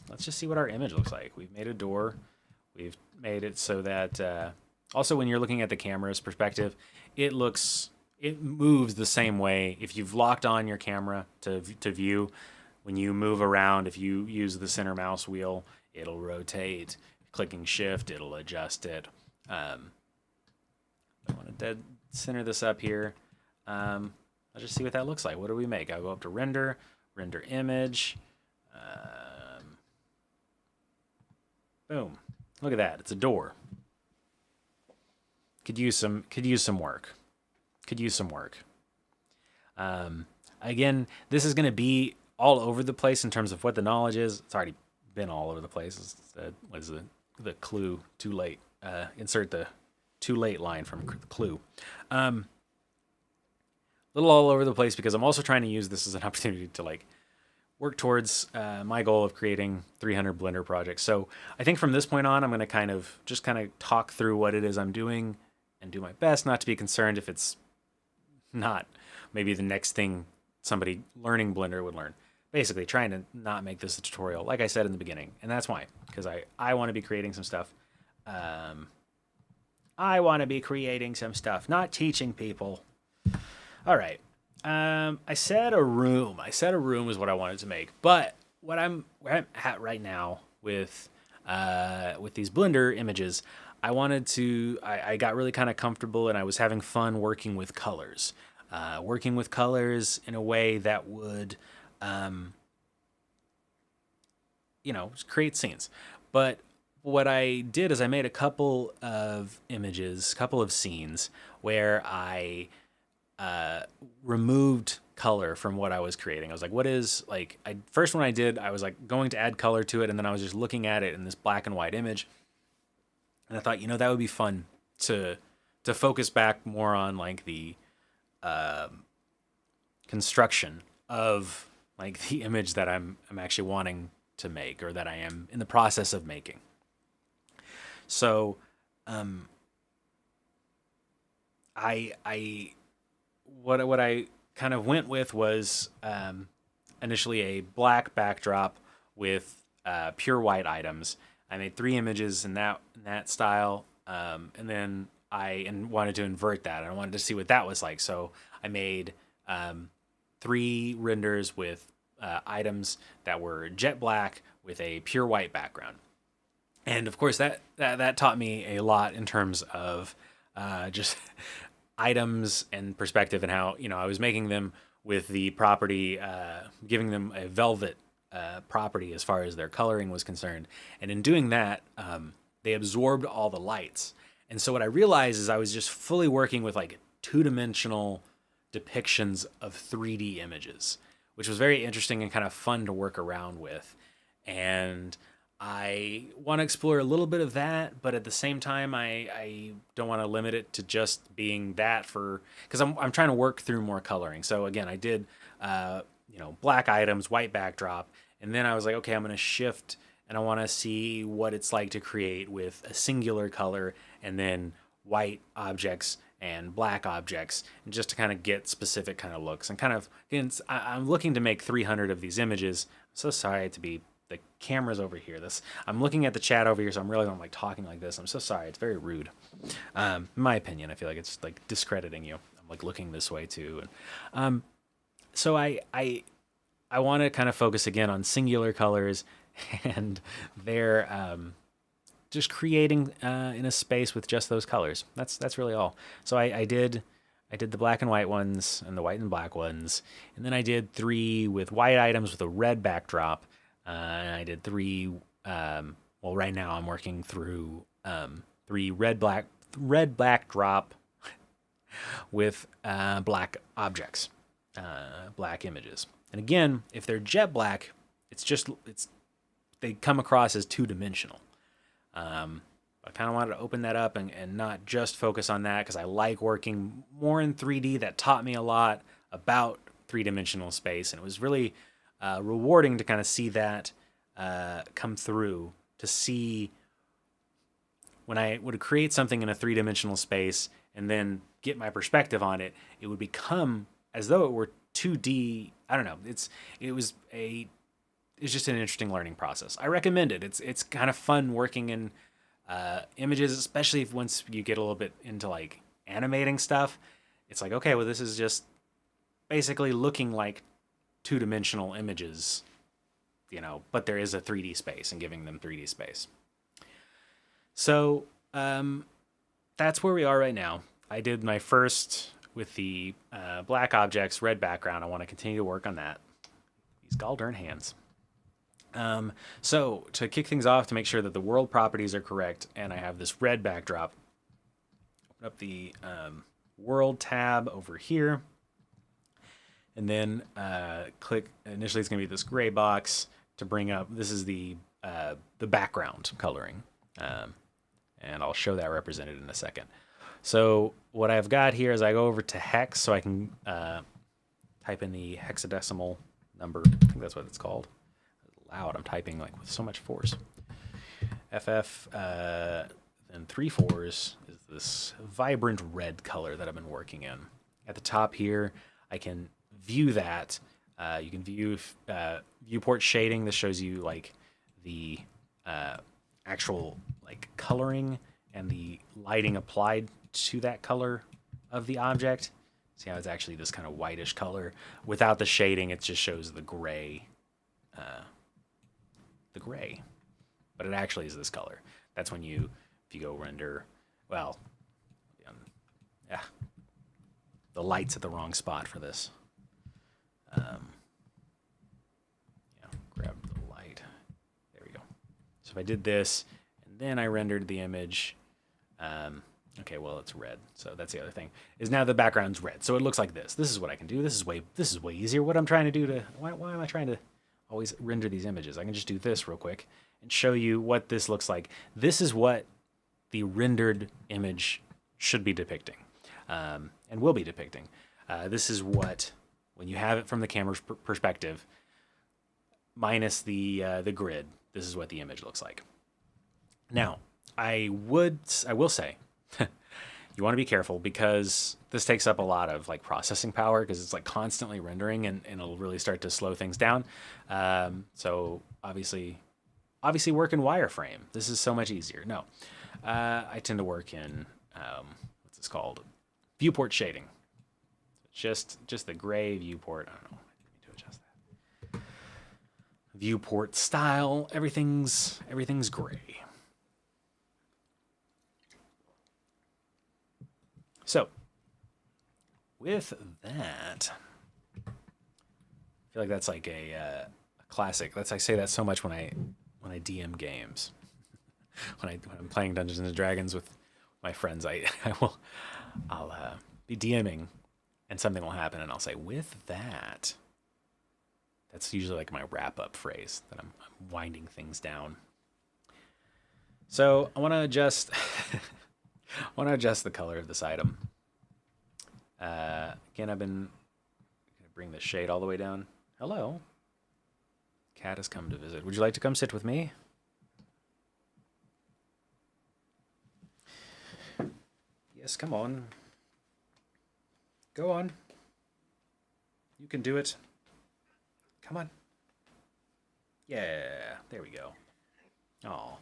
Let's just see what our image looks like. We've made a door. We've made it so that also when you're looking at the camera's perspective, it moves the same way. If you've locked on your camera to view, when you move around, if you use the center mouse wheel, it'll rotate. Clicking shift, it'll adjust it. I want to dead center this up here. I'll just see what that looks like. What do we make? I'll go up to render image. Boom. Look at that. It's a door. Could use some work. Could use some work. Again, this is going to be all over the place in terms of what the knowledge is. It's already been all over the place. What is the clue? Too late. Insert the too late line from Clue. Little all over the place because I'm also trying to use this as an opportunity to like work towards my goal of creating 300 Blender projects. So I think from this point on, I'm going to kind of talk through what it is I'm doing and do my best not to be concerned if it's not maybe the next thing somebody learning Blender would learn. Basically trying to not make this a tutorial, like I said in the beginning. And that's why, because I want to be creating some stuff. I want to be creating some stuff, not teaching people. All right. I said a room. I said a room is what I wanted to make. But where I'm at right now with these Blender images, I got really kind of comfortable and I was having fun working with colors. Working with colors in a way that would, create scenes. But what I did is I made a couple of images, couple of scenes where I removed color from what I was creating. I was like, first one I did, I was like going to add color to it, and then I was just looking at it in this black and white image. And I thought, that would be fun to focus back more on like the construction of like the image that I'm actually wanting to make, or that I am in the process of making. So, what I kind of went with was initially a black backdrop with pure white items. I made 3 images in that style, and then I wanted to invert that. I wanted to see what that was like. So I made 3 renders with items that were jet black with a pure white background. And of course, that taught me a lot in terms of just items and perspective, and how I was making them with the property, giving them a velvet property as far as their coloring was concerned. And in doing that, they absorbed all the lights. And so what I realized is I was just fully working with like 2-dimensional depictions of 3D images, which was very interesting and kind of fun to work around with. And I want to explore a little bit of that, but at the same time, I don't want to limit it to just being that because I'm trying to work through more coloring. So again, I did, black items, white backdrop, and then I was like, okay, I'm going to shift and I want to see what it's like to create with a singular color and then white objects and black objects, and just to kind of get specific kind of looks. And kind of, again, I'm looking to make 300 of these images. I'm so sorry to be, the camera's over here. I'm looking at the chat over here, so I'm realizing I'm like talking like this. I'm so sorry. It's very rude. In my opinion, I feel like it's like discrediting you. I'm like looking this way too. And so I want to kind of focus again on singular colors and their just creating in a space with just those colors. That's really all. So I did the black and white ones and the white and black ones, and then I did 3 with white items with a red backdrop. And I did 3. Right now I'm working through 3 red backdrop with black objects, black images. And again, if they're jet black, they come across as 2-dimensional. I kind of wanted to open that up and not just focus on that, because I like working more in 3D. That taught me a lot about 3-dimensional space, and it was really rewarding to kind of see that come through, to see when I would create something in a 3-dimensional space and then get my perspective on it, it would become as though it were 2D. I don't know. It's just an interesting learning process. I recommend it. It's kind of fun working in images, especially once you get a little bit into like animating stuff. It's like, okay, well, this is just basically looking like 2-dimensional images, but there is a 3D space and giving them 3D space. So that's where we are right now. I did my first with the black objects, red background. I want to continue to work on that. These gall darn hands. So to kick things off, to make sure that the world properties are correct, and I have this red backdrop, open up the world tab over here, and then click. Initially, it's going to be this gray box to bring up. This is the background coloring, and I'll show that represented in a second. So what I've got here is I go over to hex, so I can type in the hexadecimal number. I think that's what it's called. Loud. I'm typing like with so much force. FF and 3/4 is this vibrant red color that I've been working in. At the top here, I can view that. You can view viewport shading. This shows you like the actual like coloring and the lighting applied to that color of the object. See how it's actually this kind of whitish color. Without the shading, it just shows the gray. But it actually is this color. That's when if you go render, well, yeah, the light's at the wrong spot for this. Yeah, grab the light. There we go. So if I did this, and then I rendered the image, okay, well, it's red. So that's the other thing, is now the background's red. So it looks like this. This is what I can do. This is way easier. What I'm trying to do why am I trying to always render these images? I can just do this real quick and show you what this looks like. This is what the rendered image should be depicting, and will be depicting. This is what, when you have it from the camera's perspective, minus the grid, this is what the image looks like. Now, I will say, you want to be careful because this takes up a lot of like processing power because it's like constantly rendering and it'll really start to slow things down. So obviously work in wireframe. This is so much easier. No, I tend to work in what's this called? Viewport shading. Just the gray viewport. I don't know. I need to adjust that. Viewport style. Everything's gray. So, with that, I feel like that's like a classic. I say that so much when I DM games. when I'm playing Dungeons and Dragons with my friends, I'll be DMing, and something will happen, and I'll say, "With that." That's usually like my wrap up phrase that I'm winding things down. So I want to adjust. I want to adjust the color of this item. Again, I've been going to bring the shade all the way down. Hello. Cat has come to visit. Would you like to come sit with me? Yes, come on. Go on. You can do it. Come on. Yeah, there we go. Oh.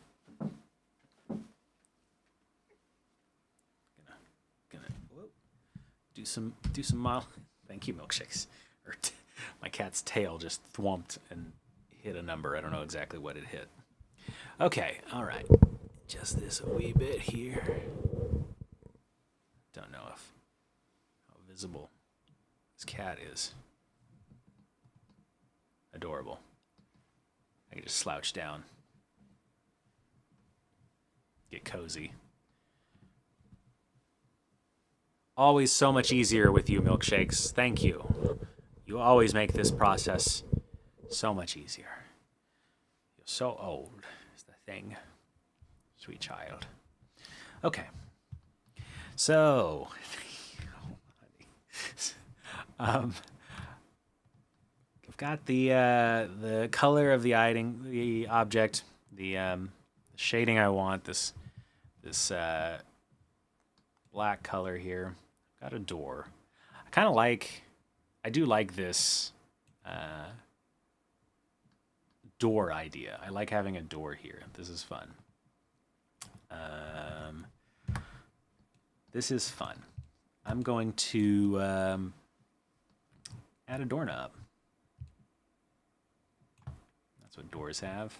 Do some mild. Thank you, milkshakes. My cat's tail just thwomped and hit a number. I don't know exactly what it hit. Okay, all right. Just this a wee bit here. Don't know how visible this cat is. Adorable. I can just slouch down. Get cozy. Always so much easier with you, milkshakes. Thank you. You always make this process so much easier. You're so old, is the thing. Sweet child. Okay. So, I've got the color of the object, the shading I want. This black color here. Got a door. I do like this door idea. I like having a door here. This is fun. This is fun. I'm going to add a doorknob. That's what doors have.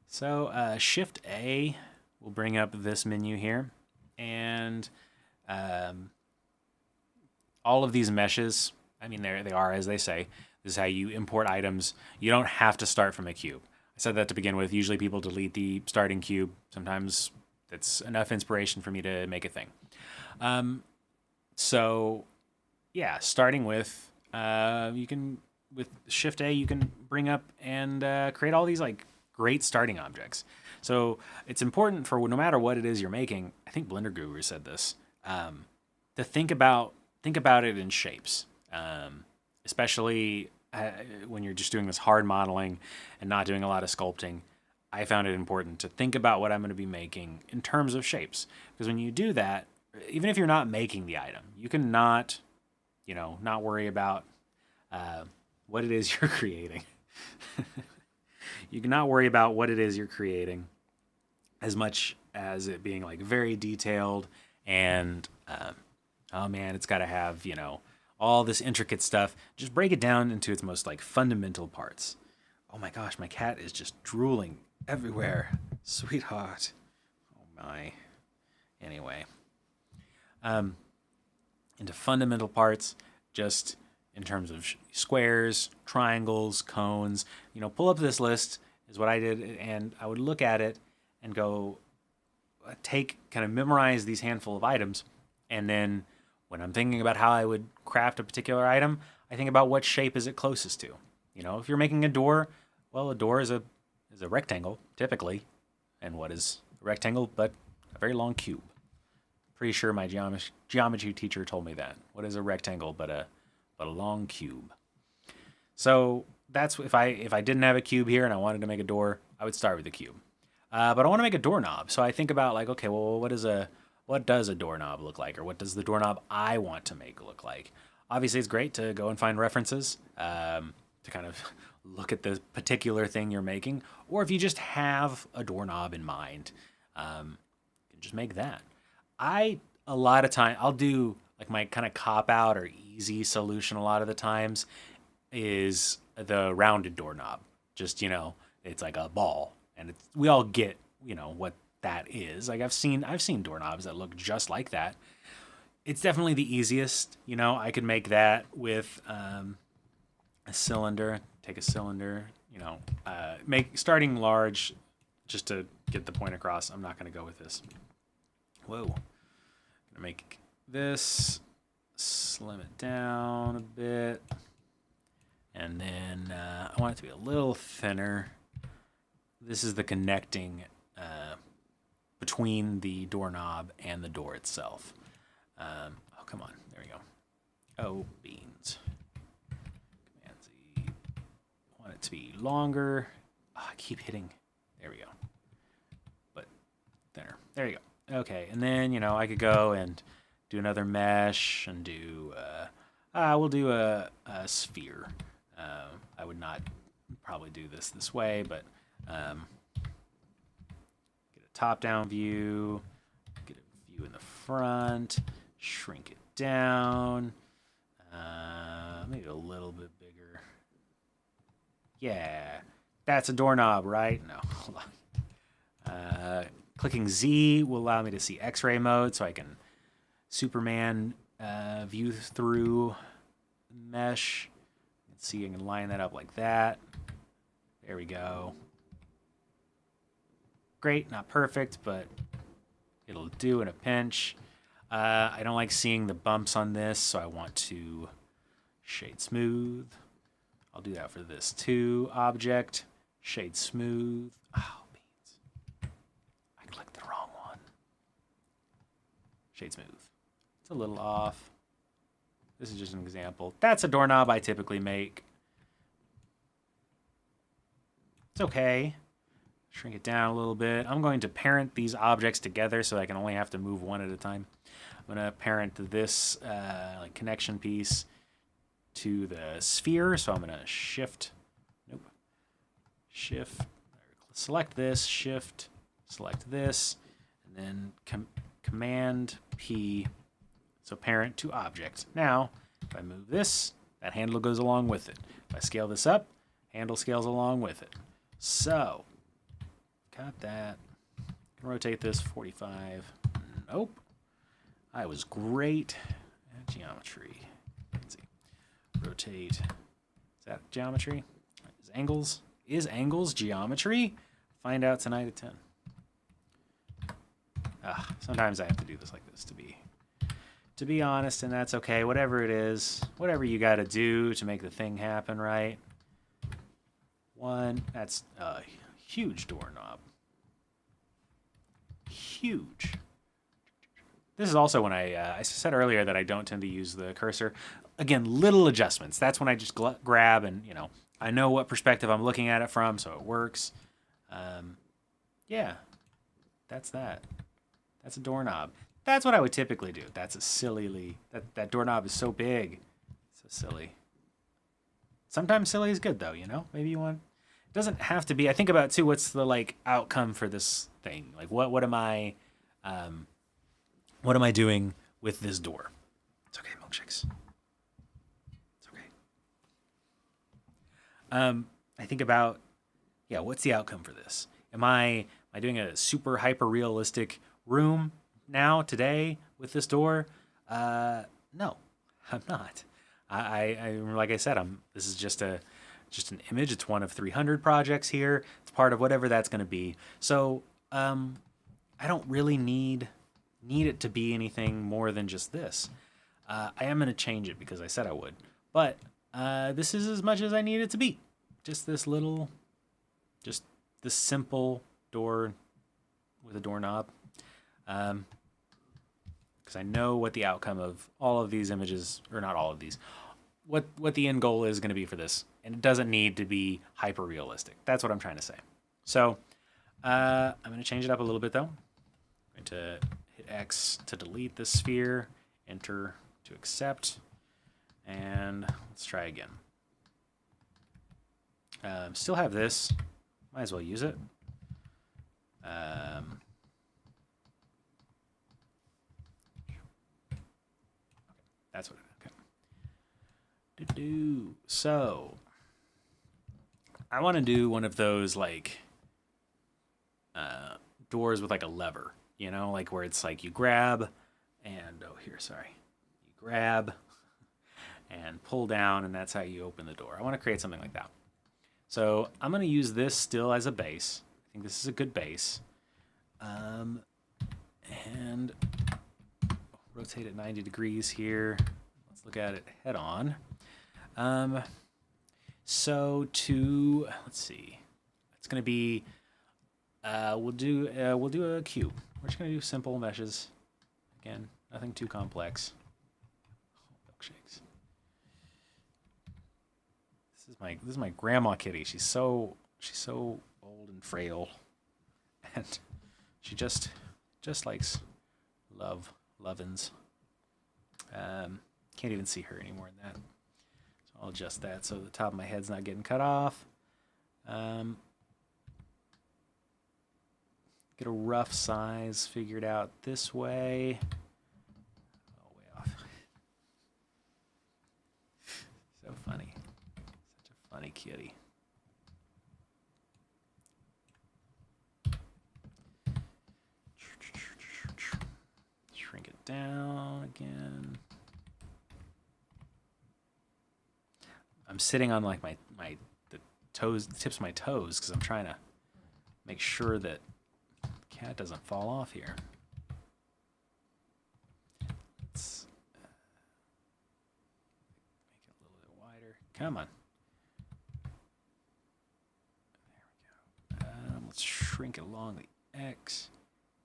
So Shift A we'll bring up this menu here, and all of these meshes, I mean, they are, as they say. This is how you import items. You don't have to start from a cube. I said that to begin with. Usually people delete the starting cube. Sometimes that's enough inspiration for me to make a thing. So yeah, starting with, you can, with Shift A, you can bring up and create all these like great starting objects. So it's important for no matter what it is you're making. I think Blender Guru said this, to think about it in shapes, especially when you're just doing this hard modeling and not doing a lot of sculpting. I found it important to think about what I'm going to be making in terms of shapes, because when you do that, even if you're not making the item, you can not worry about what it is you're creating. You cannot worry about what it is you're creating as much as it being like very detailed and oh man, it's got to have, all this intricate stuff. Just break it down into its most like fundamental parts. Oh my gosh, my cat is just drooling everywhere. Sweetheart. Oh my. Anyway. Into fundamental parts, just in terms of squares, triangles, cones. Pull up this list is what I did, and I would look at it and go kind of memorize these handful of items, and then when I'm thinking about how I would craft a particular item, I think about what shape is it closest to. If you're making a door, well, a door is a rectangle typically, and what is a rectangle but a very long cube? Pretty sure my geometry teacher told me that. What is a rectangle but a long cube? So that's if I didn't have a cube here and I wanted to make a door, I would start with the cube. But I want to make a doorknob, so I think about like, okay, well, what does a doorknob look like, or what does the doorknob I want to make look like? Obviously, it's great to go and find references to kind of look at the particular thing you're making, or if you just have a doorknob in mind, you can just make that. A lot of time, I'll do like my kind of cop out or easy solution a lot of the times is the rounded doorknob. Just, it's like a ball, and we all get, what that is. Like I've seen doorknobs that look just like that. It's definitely the easiest. I could make that with a cylinder. Take a cylinder, starting large just to get the point across. I'm not going to go with this. Whoa. Gonna make this, slim it down a bit, and then I want it to be a little thinner. This is the connecting between the doorknob and the door itself. Oh, come on. There we go. Oh, beans. Command Z. I want it to be longer. Oh, I keep hitting. There we go. But thinner. There you go. Okay, and then, I could go and do another mesh and do, we'll do a sphere. I would not probably do this way, but get a top-down view, get a view in the front, shrink it down, maybe a little bit bigger. Yeah, that's a doorknob, right? No, hold on. Clicking Z will allow me to see X-ray mode, so I can Superman view through mesh. Let's see, I can line that up like that. There we go. Great, not perfect, but it'll do in a pinch. I don't like seeing the bumps on this, so I want to shade smooth. I'll do that for this too. Object, shade smooth. Oh, beans. I clicked the wrong one. Shade smooth. It's a little off. This is just an example. That's a doorknob I typically make. It's okay. Shrink it down a little bit. I'm going to parent these objects together so I can only have to move one at a time. I'm going to parent this like connection piece to the sphere. So I'm going to shift, select this, shift, select this, and then command P. So parent to object. Now, if I move this, that handle goes along with it. If I scale this up, handle scales along with it. So, got that. Rotate this 45. Nope. I was great at geometry. Let's see. Rotate. Is that geometry? Is angles geometry? Find out tonight at 10. Sometimes I have to do this like this to be honest, and that's okay. Whatever it is, whatever you got to do to make the thing happen, right? That's a huge doorknob. Huge. This is also when I said earlier that I don't tend to use the cursor. Again, little adjustments. That's when I just grab and, I know what perspective I'm looking at it from, so it works. Yeah, that's that. That's a doorknob. That's what I would typically do. That's a silly, that doorknob is so big. So silly. Sometimes silly is good though, Maybe you want, it doesn't have to be. I think about too, what's the outcome for this thing? Like what am I doing with this door? It's okay, milkshakes. It's okay. I think about, what's the outcome for this? Am I doing a super hyper realistic room now today with this door? No, I'm not. I like I said, this is just an image. It's one of 300 projects here. It's part of whatever that's going to be. So I don't really need it to be anything more than just this. I am going to change it because I said I would, but this is as much as I need it to be. Just this simple door with a doorknob. Because I know what the outcome of all of these images, or not all of these, what the end goal is going to be for this. And it doesn't need to be hyper realistic. That's what I'm trying to say. So I'm going to change it up a little bit though. I'm going to hit X to delete the sphere, enter to accept, and let's try again. Still have this. Might as well use it. That's what it is. Okay. So I want to do one of those doors with a lever, where it's you grab and you grab and pull down, and that's how you open the door. I want to create something like that. So I'm going to use this still as a base. I think this is a good base. And rotate it 90 degrees here. Let's look at it head on. So let's see. It's going to be, we'll do a cube. We're just going to do simple meshes. Again, nothing too complex. Milkshakes. This is my grandma kitty. She's so old and frail, and she just likes lovin's. Can't even see her anymore in that. So I'll adjust that so the top of my head's not getting cut off. Get a rough size figured out this way. Oh, way off. So funny. Such a funny kitty. Shrink it down again. I'm sitting on the tips of my toes because I'm trying to make sure that the cat doesn't fall off here. Let's make it a little bit wider. Come on. There we go. Let's shrink it along the X.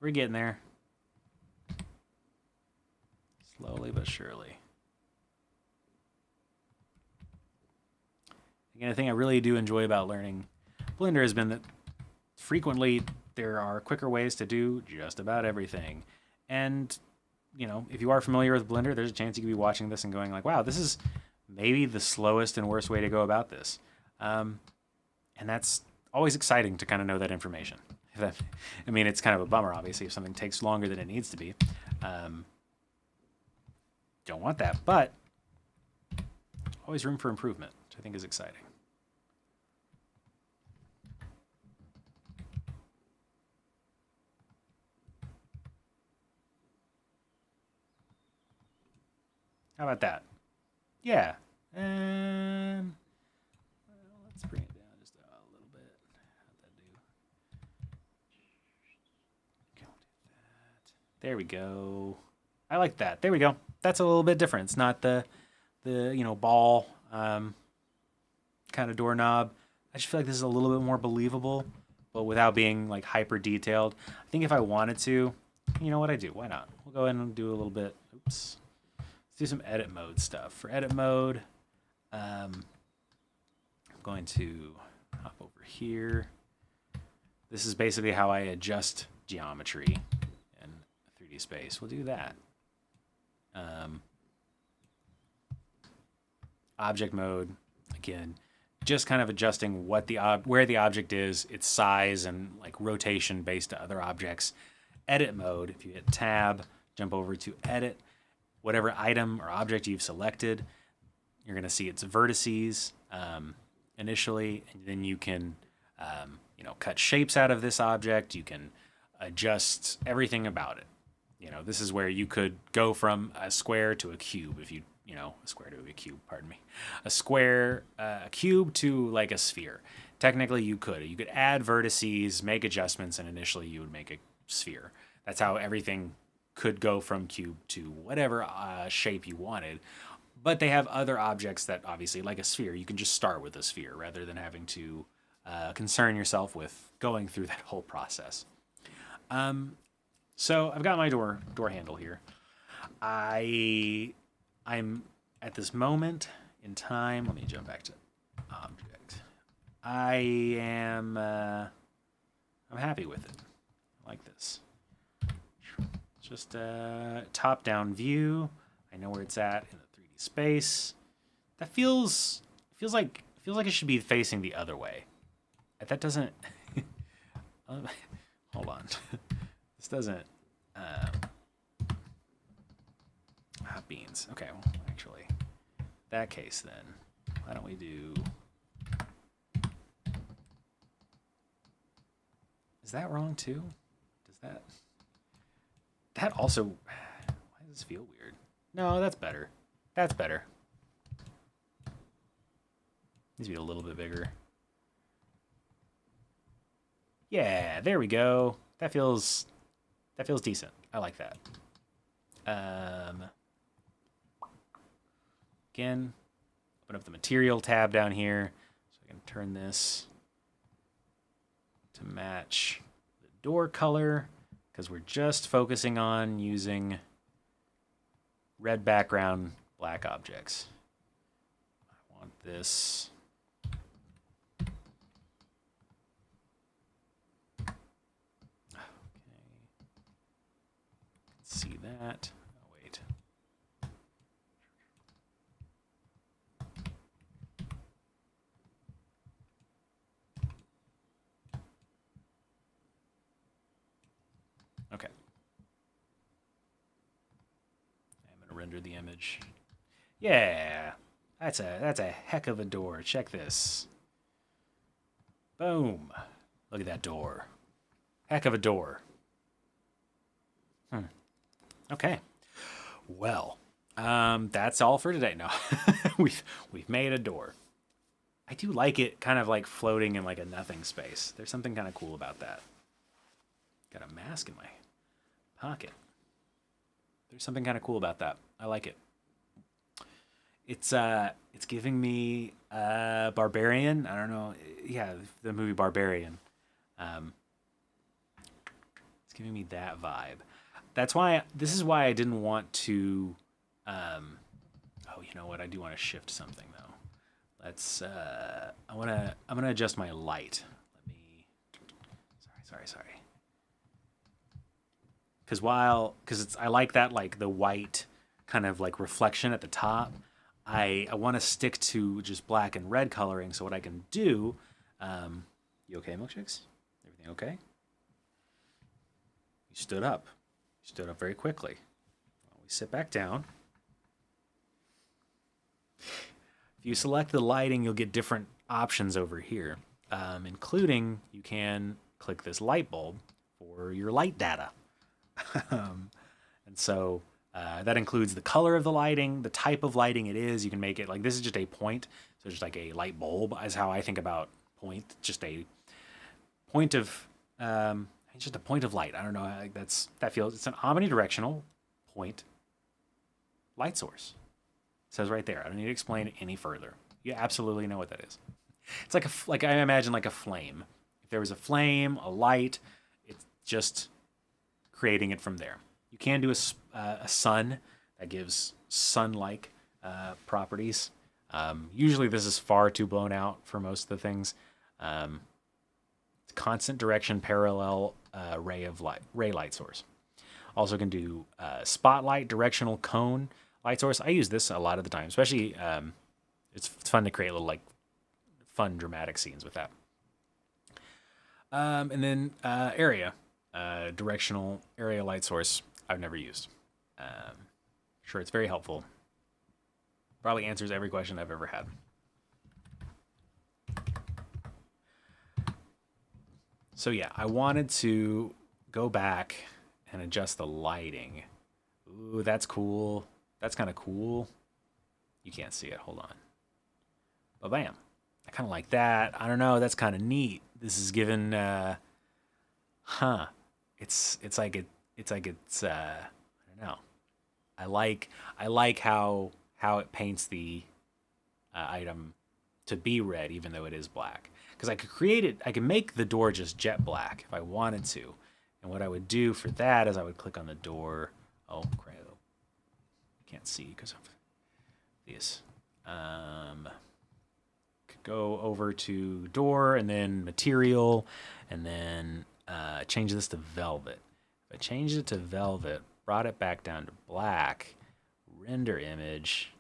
We're getting there. Slowly but surely. Again, the thing I really do enjoy about learning Blender has been that frequently there are quicker ways to do just about everything. And, if you are familiar with Blender, there's a chance you could be watching this and going wow, this is maybe the slowest and worst way to go about this. And that's always exciting to kind of know that information. It's kind of a bummer, obviously, if something takes longer than it needs to be. Don't want that, but always room for improvement, which I think is exciting. How about that? Yeah. And let's bring it down just a little bit. How'd that do? There we go. I like that. There we go. That's a little bit different. It's not the ball kind of doorknob. I just feel like this is a little bit more believable, but without being like hyper detailed. I think if I wanted to, you know what I do? Why not? We'll go ahead and do a little bit. Oops. Let's do some edit mode stuff. For edit mode, I'm going to hop over here. This is basically how I adjust geometry in 3D space. We'll do that. Object mode, again, just kind of adjusting what where the object is, its size, and like rotation based to other objects. Edit mode, if you hit tab, jump over to edit, whatever item or object you've selected, you're going to see its vertices initially, and then you can cut shapes out of this object. You can adjust everything about it. This is where you could go from a square to a cube if a square to a cube, pardon me. A cube to like a sphere. Technically, you could add vertices, make adjustments, and initially you would make a sphere. That's how everything could go from cube to whatever shape you wanted. But they have other objects that obviously, like a sphere, you can just start with a sphere rather than having to concern yourself with going through that whole process. So I've got my door handle here. I'm at this moment in time. Let me jump back to object. I'm happy with it. I like this. Just a top-down view. I know where it's at in the 3D space. That feels like it should be facing the other way. That doesn't. Hold on. This doesn't. Beans. Okay, well, actually, that case then, why don't we do. Is that wrong too? Does that also. Why does this feel weird? No, that's better. That's better. Needs to be a little bit bigger. Yeah, there we go. That feels decent. I like that. Again, open up the material tab down here so I can turn this to match the door color because we're just focusing on using red background, black objects. I want this. Okay. See that. Oh, wait. Okay. I'm going to render the image. Yeah. That's a heck of a door. Check this. Boom. Look at that door. Heck of a door. Okay. Well, that's all for today. No, we've made a door. I do like it kind of like floating in like a nothing space. There's something kind of cool about that. Got a mask in my pocket. There's something kind of cool about that. I like it. It's giving me Barbarian. I don't know. Yeah, the movie Barbarian. It's giving me that vibe. This is why I didn't want to, oh, you know what? I do want to shift something though. Let's, I'm going to adjust my light. Sorry. Cause I like that, like the white kind of like reflection at the top. I want to stick to just black and red coloring. So what I can do, you okay, Milkshakes? Everything okay? You stood up. Stood up very quickly. We sit back down. If you select the lighting, you'll get different options over here, including you can click this light bulb for your light data. And so That includes the color of the lighting, the type of lighting it is. You can make it like this is just a point, so just like a light bulb is how I think about point. Just a point of just a point of light. I don't know. That feels it's an omnidirectional point light source. It says right there. I don't need to explain it any further. You absolutely know what that is. It's like I imagine like a flame. If there was a flame, a light, it's just creating it from there. You can do a sun that gives sun-like properties. Usually this is far too blown out for most of the things. Constant direction parallel ray light source. Also can do spotlight directional cone light source. I use this a lot of the time, especially it's fun to create little like fun dramatic scenes with that. And then area directional area light source I've never used. Sure, it's very helpful. Probably answers every question I've ever had. So yeah, I wanted to go back and adjust the lighting. Ooh, that's cool. That's kind of cool. You can't see it. Hold on. But bam. I kind of like that. I don't know. That's kind of neat. This is given. It's like I don't know. I like how it paints the item to be red, even though it is black. Because I could create it. I can make the door just jet black if I wanted to. And what I would do for that is I would click on the door. Oh crap! Can't see because of this. Could go over to door and then material, and then change this to velvet. If I changed it to velvet, brought it back down to black, render image.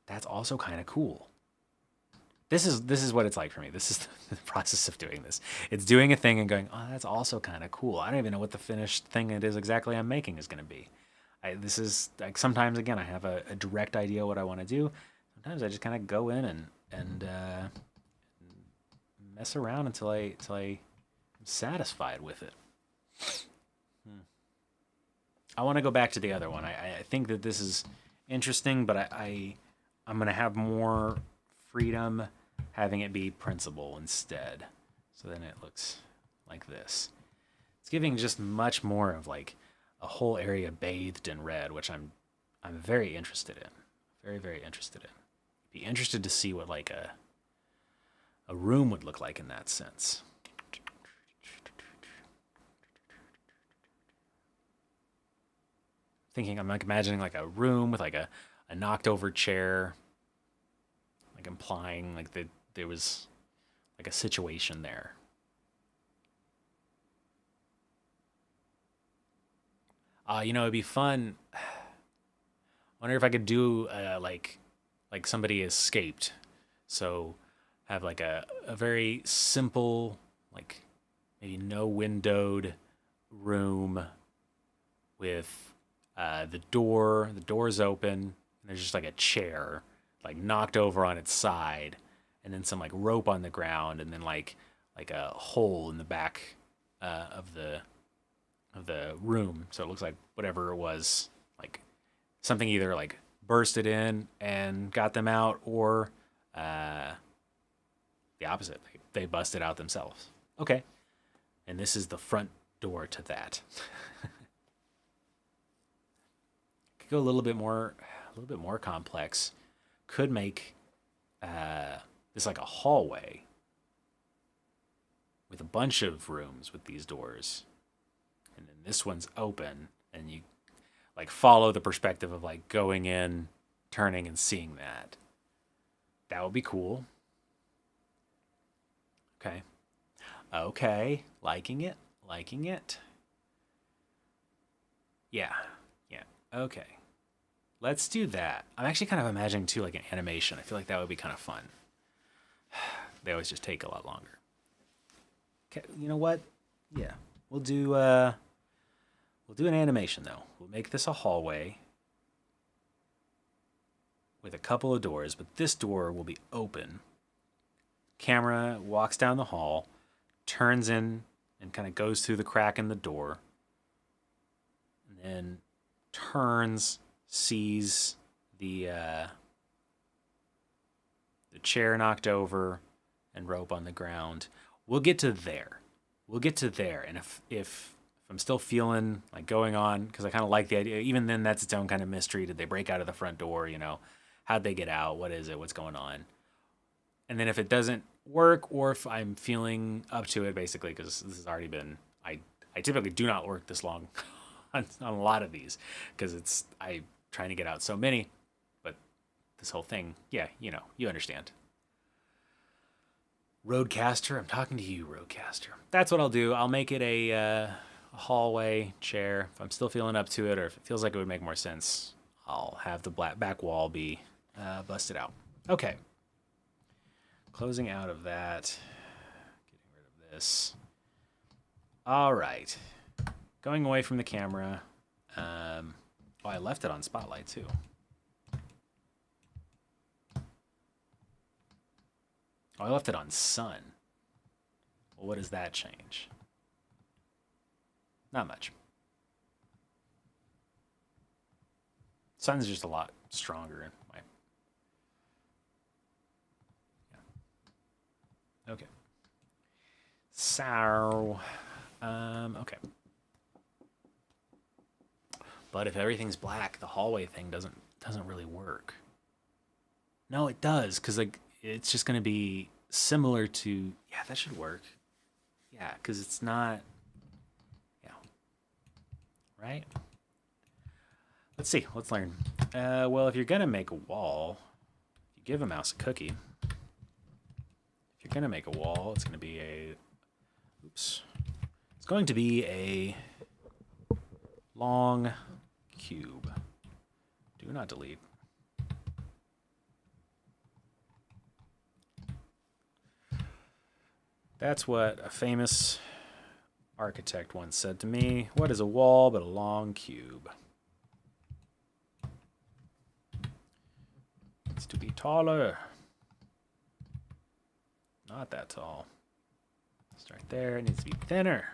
That's also kind of cool. This is what it's like for me. This is the process of doing this. It's doing a thing and going, oh, that's also kind of cool. I don't even know what the finished thing it is exactly I'm making is going to be. This is like sometimes again I have a direct idea what I want to do. Sometimes I just kind of go in and mess around until I satisfied with it. I want to go back to the other one. I think that this is interesting, but I'm going to have more freedom having it be principal instead. So then it looks like this. It's giving just much more of like a whole area bathed in red, which I'm very interested in. Very, very interested in. Be interested to see what like a room would look like in that sense. I'm like imagining like a room with like a knocked over chair, like implying like there was like a situation there. It'd be fun. I wonder if I could do like somebody escaped, so have like a very simple like maybe no windowed room with the door's open, and there's just like a chair like knocked over on its side, and then some like rope on the ground, and then like a hole in the back of the room, so it looks like whatever it was, like something either like bursted in and got them out, or the opposite, they busted out themselves. Okay, and this is the front door to that. Could go a little bit more complex. Could make this like a hallway with a bunch of rooms with these doors, and then this one's open, and you like follow the perspective of like going in, turning, and seeing that. That would be cool. Okay, liking it. Yeah. Okay, let's do that. I'm actually kind of imagining too like an animation. I feel like that would be kind of fun. They always just take a lot longer. Okay, you know what? Yeah, we'll do an animation though. We'll make this a hallway with a couple of doors, but this door will be open. Camera walks down the hall, turns in, and kind of goes through the crack in the door, then turns, sees the chair knocked over and rope on the ground. We'll get to there. And if I'm still feeling like going on, because I kind of like the idea, even then that's its own kind of mystery. Did they break out of the front door? You know, how'd they get out? What is it? What's going on? And then if it doesn't work, or if I'm feeling up to it, basically, because this has already been, I typically do not work this long on a lot of these, because I trying to get out so many, but this whole thing, yeah, you know, you understand. Roadcaster, I'm talking to you, Roadcaster. That's what I'll do. I'll make it a hallway chair. If I'm still feeling up to it, or if it feels like it would make more sense, I'll have the back wall be busted out. Okay. Closing out of that. Getting rid of this. All right. Going away from the camera. Oh, I left it on Spotlight too. Oh, I left it on Sun. Well, what does that change? Not much. Sun's just a lot stronger in my... Yeah. Okay. So, okay. But if everything's black, the hallway thing doesn't really work. No, it does, because like it's just gonna be similar to, yeah, that should work. Yeah, because it's not, yeah, right? Let's see. Let's learn. Well, if you're gonna make a wall, if you give a mouse a cookie, if you're gonna make a wall, it's gonna be a, oops, it's going to be a long cube. Do not delete. That's what a famous architect once said to me. What is a wall but a long cube? Needs to be taller. Not that tall. Start there. It needs to be thinner.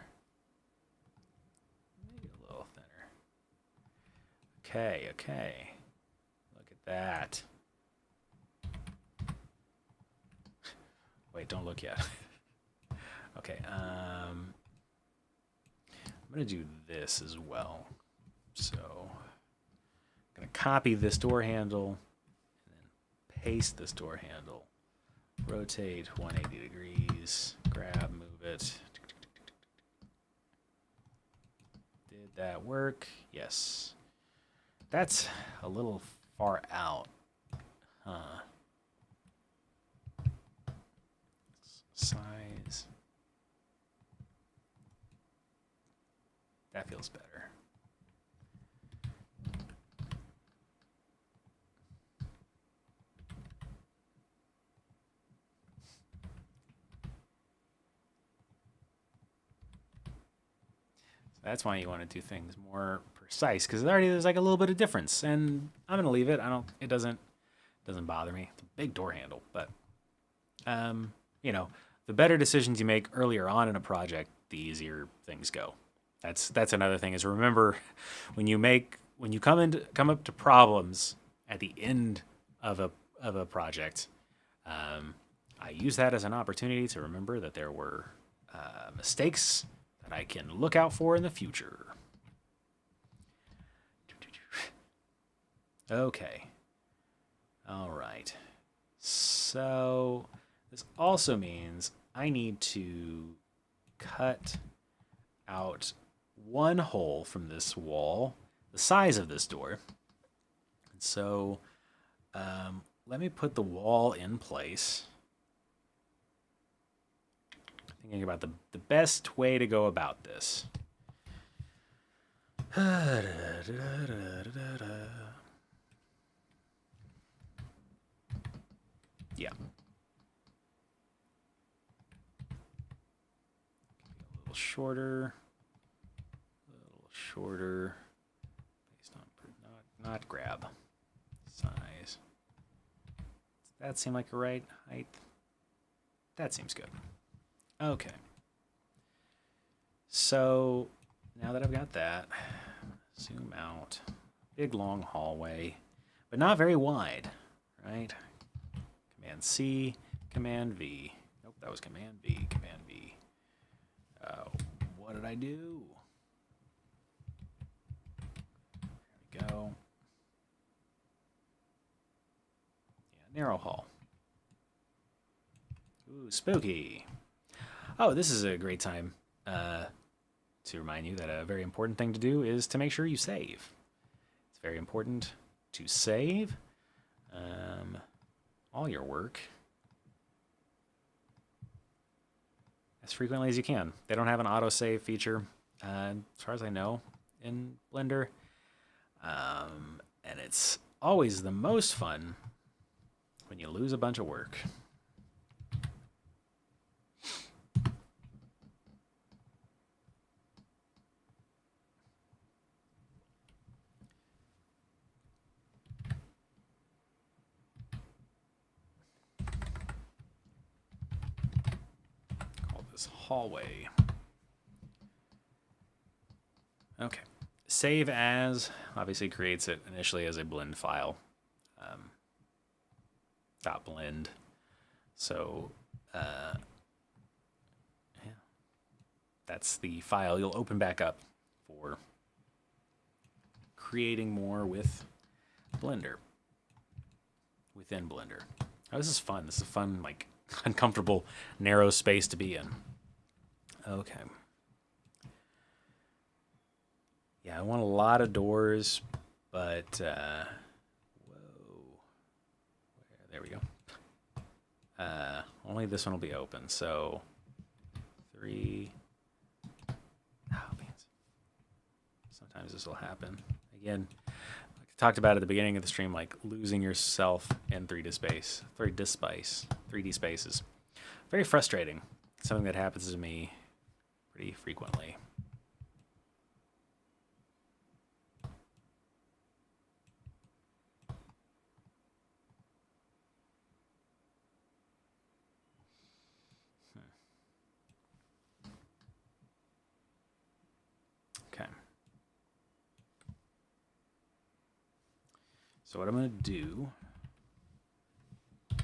Maybe a little thinner. Okay, okay. Look at that. Wait, don't look yet. Okay, I'm gonna do this as well. So I'm gonna copy this door handle and then paste this door handle. Rotate 180 degrees, grab, move it. Did that work? Yes. That's a little far out. Huh. Size. That feels better. So that's why you want to do things more precise, because there's like a little bit of difference, and I'm gonna leave it. It doesn't bother me. It's a big door handle, but you know, the better decisions you make earlier on in a project, the easier things go. That's another thing, is remember when you come up to problems at the end of a project, I use that as an opportunity to remember that there were mistakes that I can look out for in the future. Okay. All right. So this also means I need to cut out one hole from this wall, the size of this door. And so let me put the wall in place. Thinking about the best way to go about this. Yeah. A little shorter. Based on not grab size. Does that seem like a right height? That seems good. Okay. So now that I've got that, zoom out. Big long hallway, but not very wide, right? Command C, Command V. Nope, that was Command V, Command V. What did I do? There we go. Yeah, narrow hall. Ooh, spooky. Oh, this is a great time to remind you that a very important thing to do is to make sure you save. It's very important to save all your work as frequently as you can. They don't have an autosave feature, as far as I know, in Blender. And it's always the most fun when you lose a bunch of work. Call this hallway. Okay. Save as obviously creates it initially as a blend file. .blend. So, yeah, that's the file you'll open back up for creating more with Blender. Within Blender. Oh, this is fun. This is a fun, like, uncomfortable, narrow space to be in. Okay. Yeah, I want a lot of doors, but whoa. There we go. Only this one will be open, so 3. Oh, man. Sometimes this will happen. Again, like I talked about at the beginning of the stream, like losing yourself in 3D spaces. Very frustrating. Something that happens to me pretty frequently. So what I'm going to do, I'm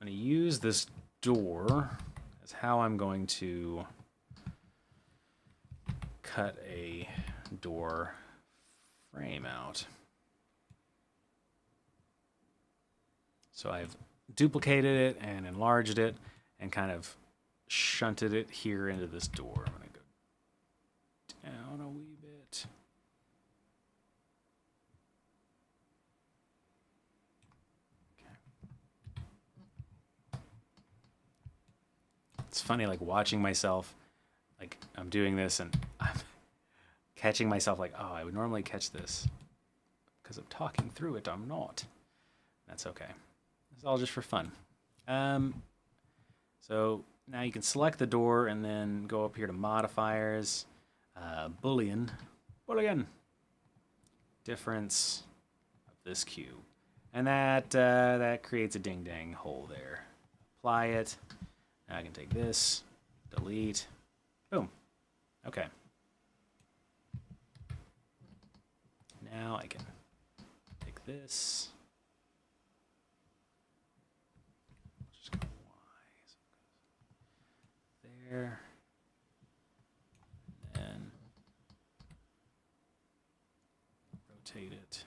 going to use this door as how I'm going to cut a door frame out. So I've duplicated it and enlarged it and kind of shunted it here into this door. I'm going to go down a wee bit. It's funny, like watching myself, like I'm doing this and I'm catching myself like, oh, I would normally catch this. Because I'm talking through it, I'm not. That's okay. It's all just for fun. So now you can select the door and then go up here to modifiers, Boolean, difference of this cube. And that creates a ding-dang hole there. Apply it. Now I can take this, delete, boom. Okay. Now I can take this. Just go Y. So there. And then rotate it.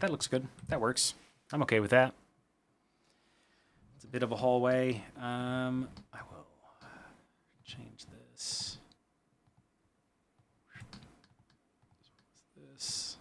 That looks good. That works. I'm okay with that. It's a bit of a hallway. I will change this. This.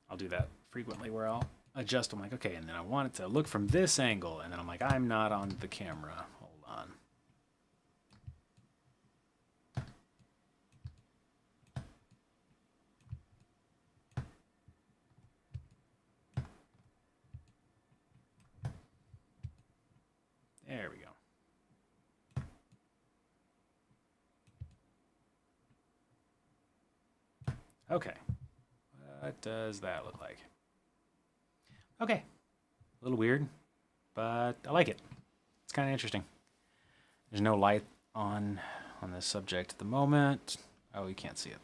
I'll do that frequently where I'll adjust. I'm like, okay, and then I want it to look from this angle. And then I'm like, I'm not on the camera. Hold on. Okay. What does that look like? Okay. A little weird, but I like it. It's kind of interesting. There's no light on this subject at the moment. Oh, you can't see it.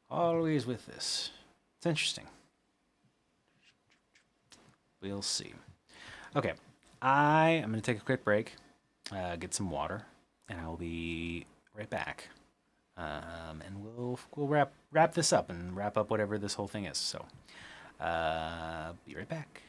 Always with this. It's interesting. We'll see. Okay. I am going to take a quick break, get some water, and I will be right back. And we'll wrap this up and wrap up whatever this whole thing is. So, be right back.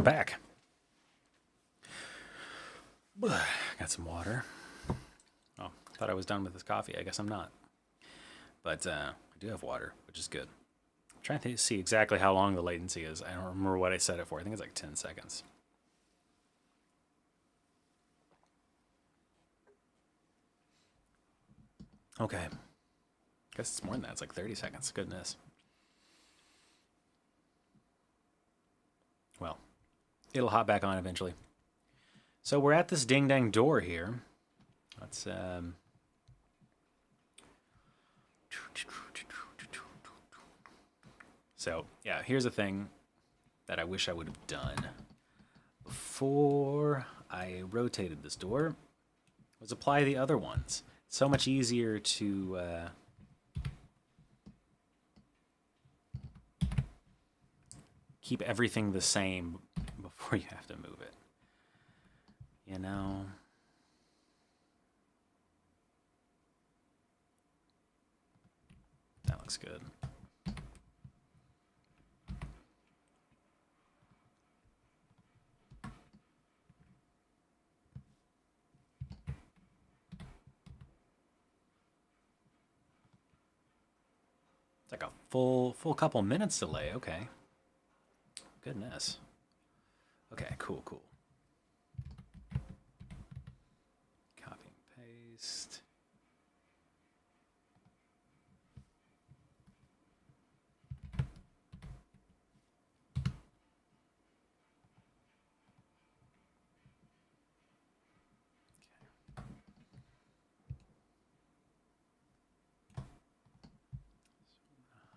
I'm back. Got some water. Oh, thought I was done with this coffee. I guess I'm not. But I do have water, which is good. I'm trying to see exactly how long the latency is. I don't remember what I set it for. I think it's like 10 seconds. Okay. I guess it's more than that. It's like 30 seconds. Goodness. Well, it'll hop back on eventually. So we're at this ding dang door here. Let's So yeah, here's a thing that I wish I would have done before I rotated this door was apply the other ones. It's so much easier to keep everything the same before you have to move it. You know? That looks good. It's like a full couple minutes delay. Okay. Goodness. Okay, cool. Copy and paste.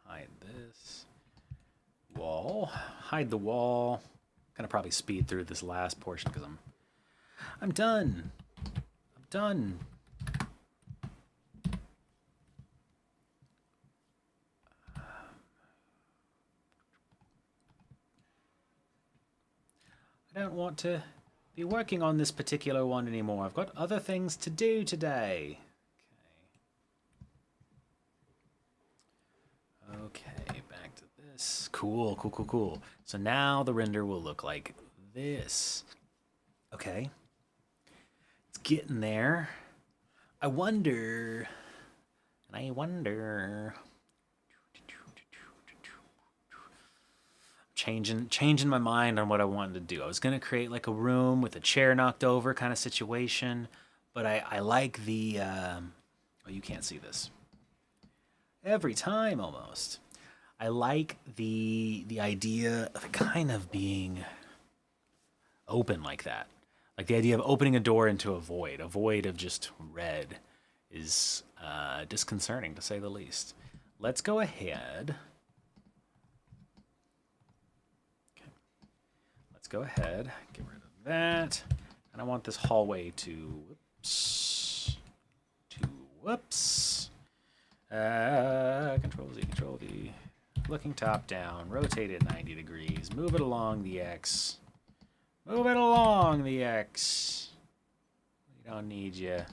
Hide this wall. Hide the wall. Gonna probably speed through this last portion because I'm done. I'm done. I don't want to be working on this particular one anymore. I've got other things to do today. Okay, back to this. Cool. So now the render will look like this. Okay. It's getting there. I wonder. Changing my mind on what I wanted to do. I was gonna create like a room with a chair knocked over kind of situation, but I like the oh, you can't see this. Every time almost. I like the idea of it kind of being open like that. Like the idea of opening a door into a void of just red is disconcerting to say the least. Let's go ahead. Okay. Let's go ahead, get rid of that. And I want this hallway to whoops. Control Z, Control V. Looking top down, rotate it 90 degrees, move it along the X. Move it along the X. We don't need you.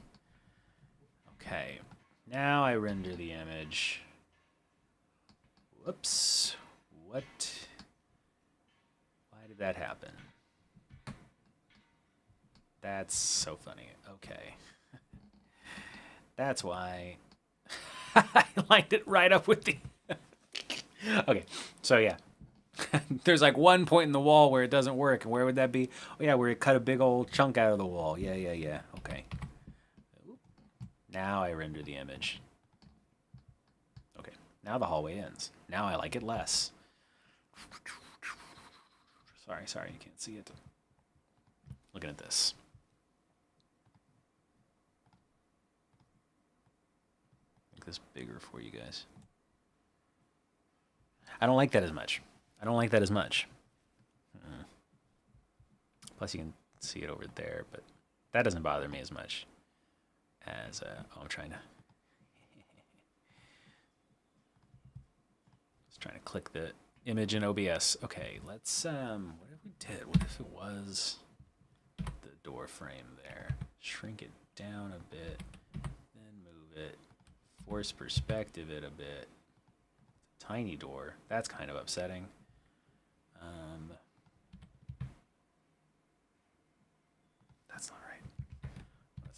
Okay, now I render the image. Whoops. What? Why did that happen? That's so funny. Okay. That's why. I lined it right up with the... Okay, so yeah. There's like one point in the wall where it doesn't work. And where would that be? Oh, yeah, where it cut a big old chunk out of the wall. Yeah. Okay. Now I render the image. Okay, now the hallway ends. Now I like it less. Sorry, you can't see it. Looking at this. Make this bigger for you guys. I don't like that as much. Plus you can see it over there, but that doesn't bother me as much as, I'm trying to... Just trying to click the image in OBS. Okay, let's, what if we did? What if it was the door frame there? Shrink it down a bit, then move it, force perspective it a bit. Tiny door. That's kind of upsetting.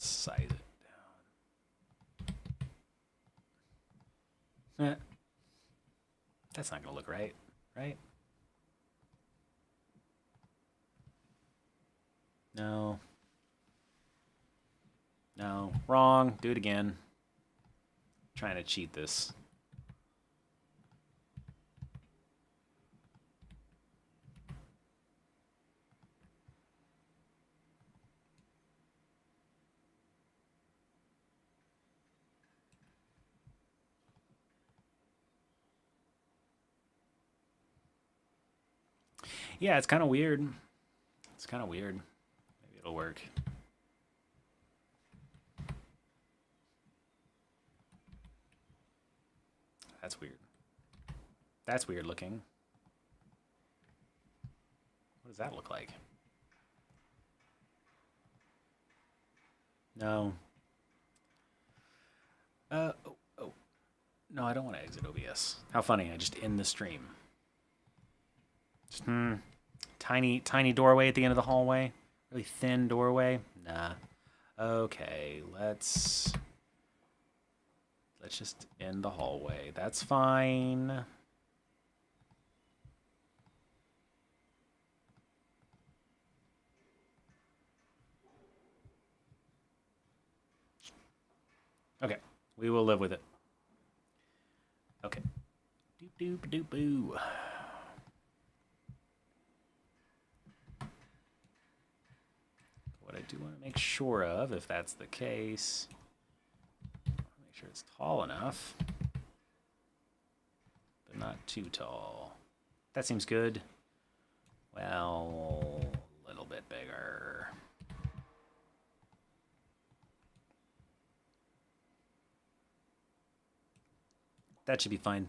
size it down. That's not gonna look right, right? No. No, wrong. Do it again. Trying to cheat this. Yeah, it's kind of weird. It's kind of weird. Maybe it'll work. That's weird. That's weird looking. What does that look like? No. Oh. No, I don't want to exit OBS. How funny, I just end the stream. Just, tiny doorway at the end of the hallway. Really thin doorway. Nah. Okay, let's just end the hallway. That's fine. Okay, we will live with it. Okay. Doop doop doop boo. What I do want to make sure of, if that's the case, make sure it's tall enough, but not too tall. That seems good. Well, a little bit bigger. That should be fine.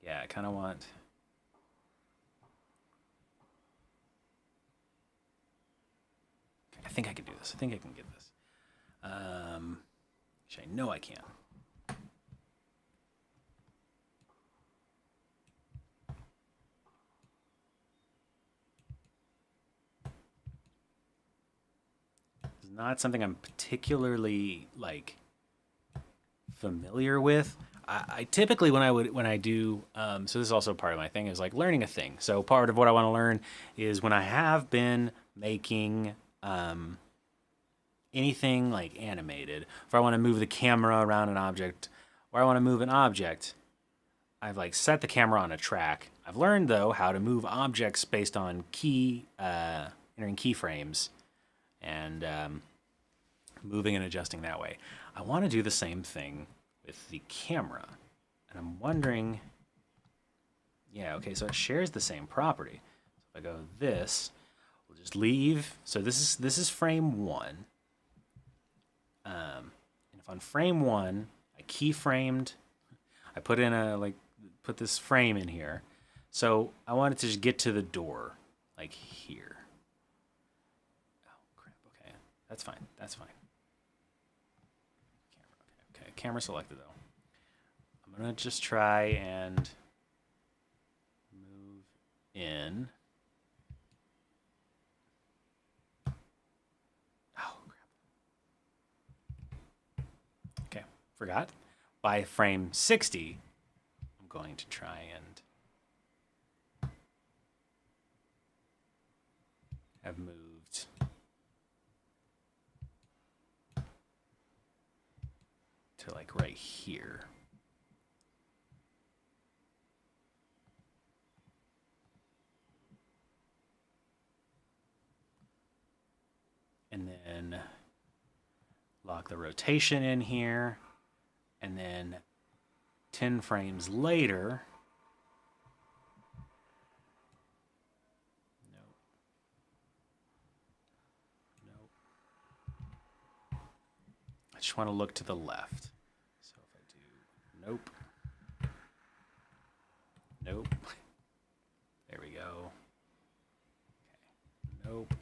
Yeah, I kind of want... I think I can do this. I think I can get this. Actually, I know I can. It's not something I'm particularly like familiar with. I typically when I do so this is also part of my thing is like learning a thing. So part of what I want to learn is when I have been making anything like animated, if I want to move the camera around an object or I want to move an object, I've like set the camera on a track. I've learned though how to move objects based on entering keyframes and moving and adjusting that way. I want to do the same thing with the camera. And I'm wondering, yeah, okay, so it shares the same property. So if I go this, we'll just leave. So this is frame 1. And if on frame 1, I keyframed, I put this frame in here. So I wanted to just get to the door, like here. Oh crap, okay. That's fine. That's fine. Okay, camera selected though. I'm gonna just try and move in. Oh crap. Okay, forgot. By frame 60, I'm going to try and have moved to like right here. And then lock the rotation in here. And then 10 frames later, I just want to look to the left. So if I do nope. There we go. Okay. Nope.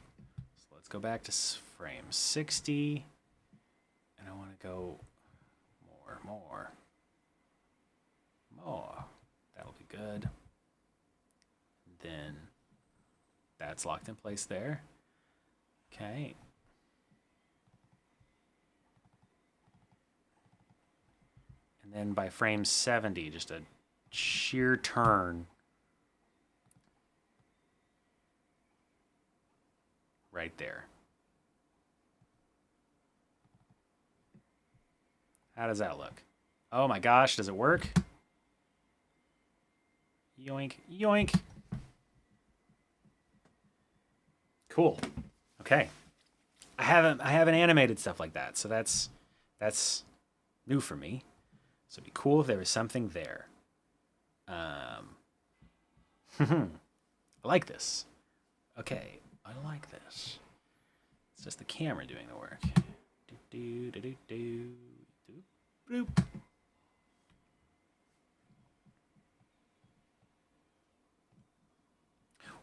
So let's go back to frame 60. And I want to go more. That'll be good. Then that's locked in place there. Okay. And then by frame 70, just a sheer turn right there. How does that look? Oh my gosh, does it work? Yoink, yoink. Cool. Okay. I haven't animated stuff like that, so that's new for me. So it'd be cool if there was something there. I like this. Okay, I like this. It's just the camera doing the work. Do do do do do do. Boop.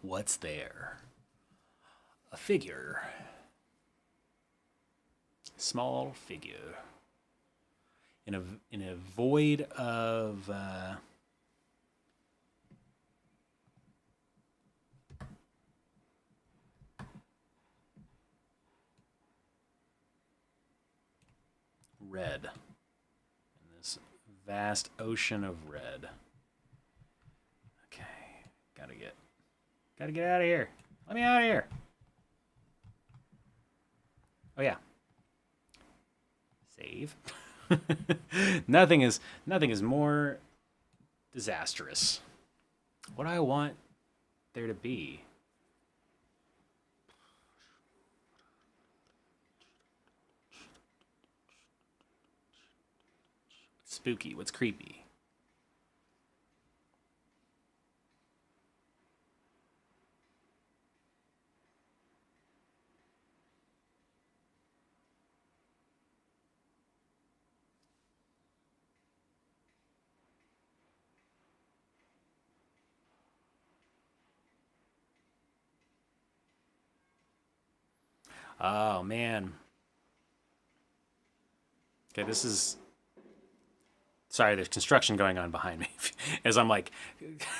What's there? A figure. Small figure. In a void of red. In this vast ocean of red. Okay, gotta get out of here. Let me out of here. Oh yeah. Save. Nothing is more disastrous. What do I want there to be? Spooky. What's creepy? Oh man. Okay, this is. Sorry, there's construction going on behind me. As I'm like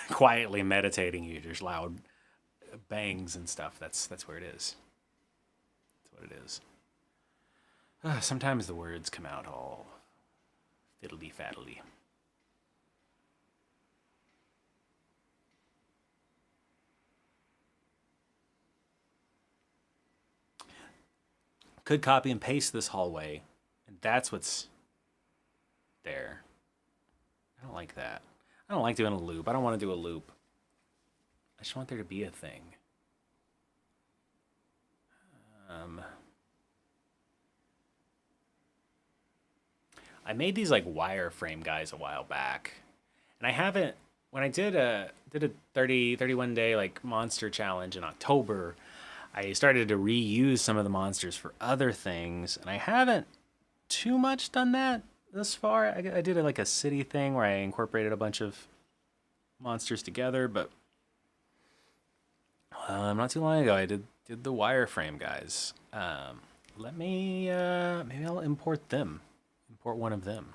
quietly meditating, you there's loud bangs and stuff. That's where it is. That's what it is. Sometimes the words come out all fiddly faddly. Could copy and paste this hallway, and that's what's there. I don't like that. I don't like doing a loop. I don't want to do a loop. I just want there to be a thing. I made these like wireframe guys a while back, and I haven't. When I did a 31 day like monster challenge in October, I started to reuse some of the monsters for other things, and I haven't too much done that thus far. I did like a city thing where I incorporated a bunch of monsters together, but not too long ago I did the wireframe guys. Let me maybe I'll import them. Import one of them.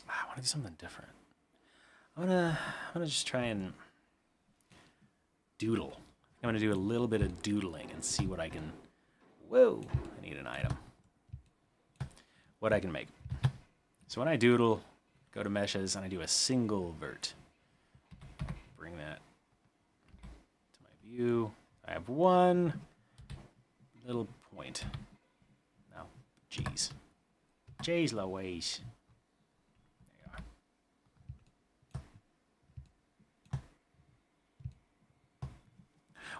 I want to do something different. I'm gonna just try and doodle. I'm gonna do a little bit of doodling and see what I can. Whoa! I need an item. What I can make. So when I doodle, go to meshes and I do a single vert. Bring that to my view. I have one little point. No, jeez. Jeez Louise.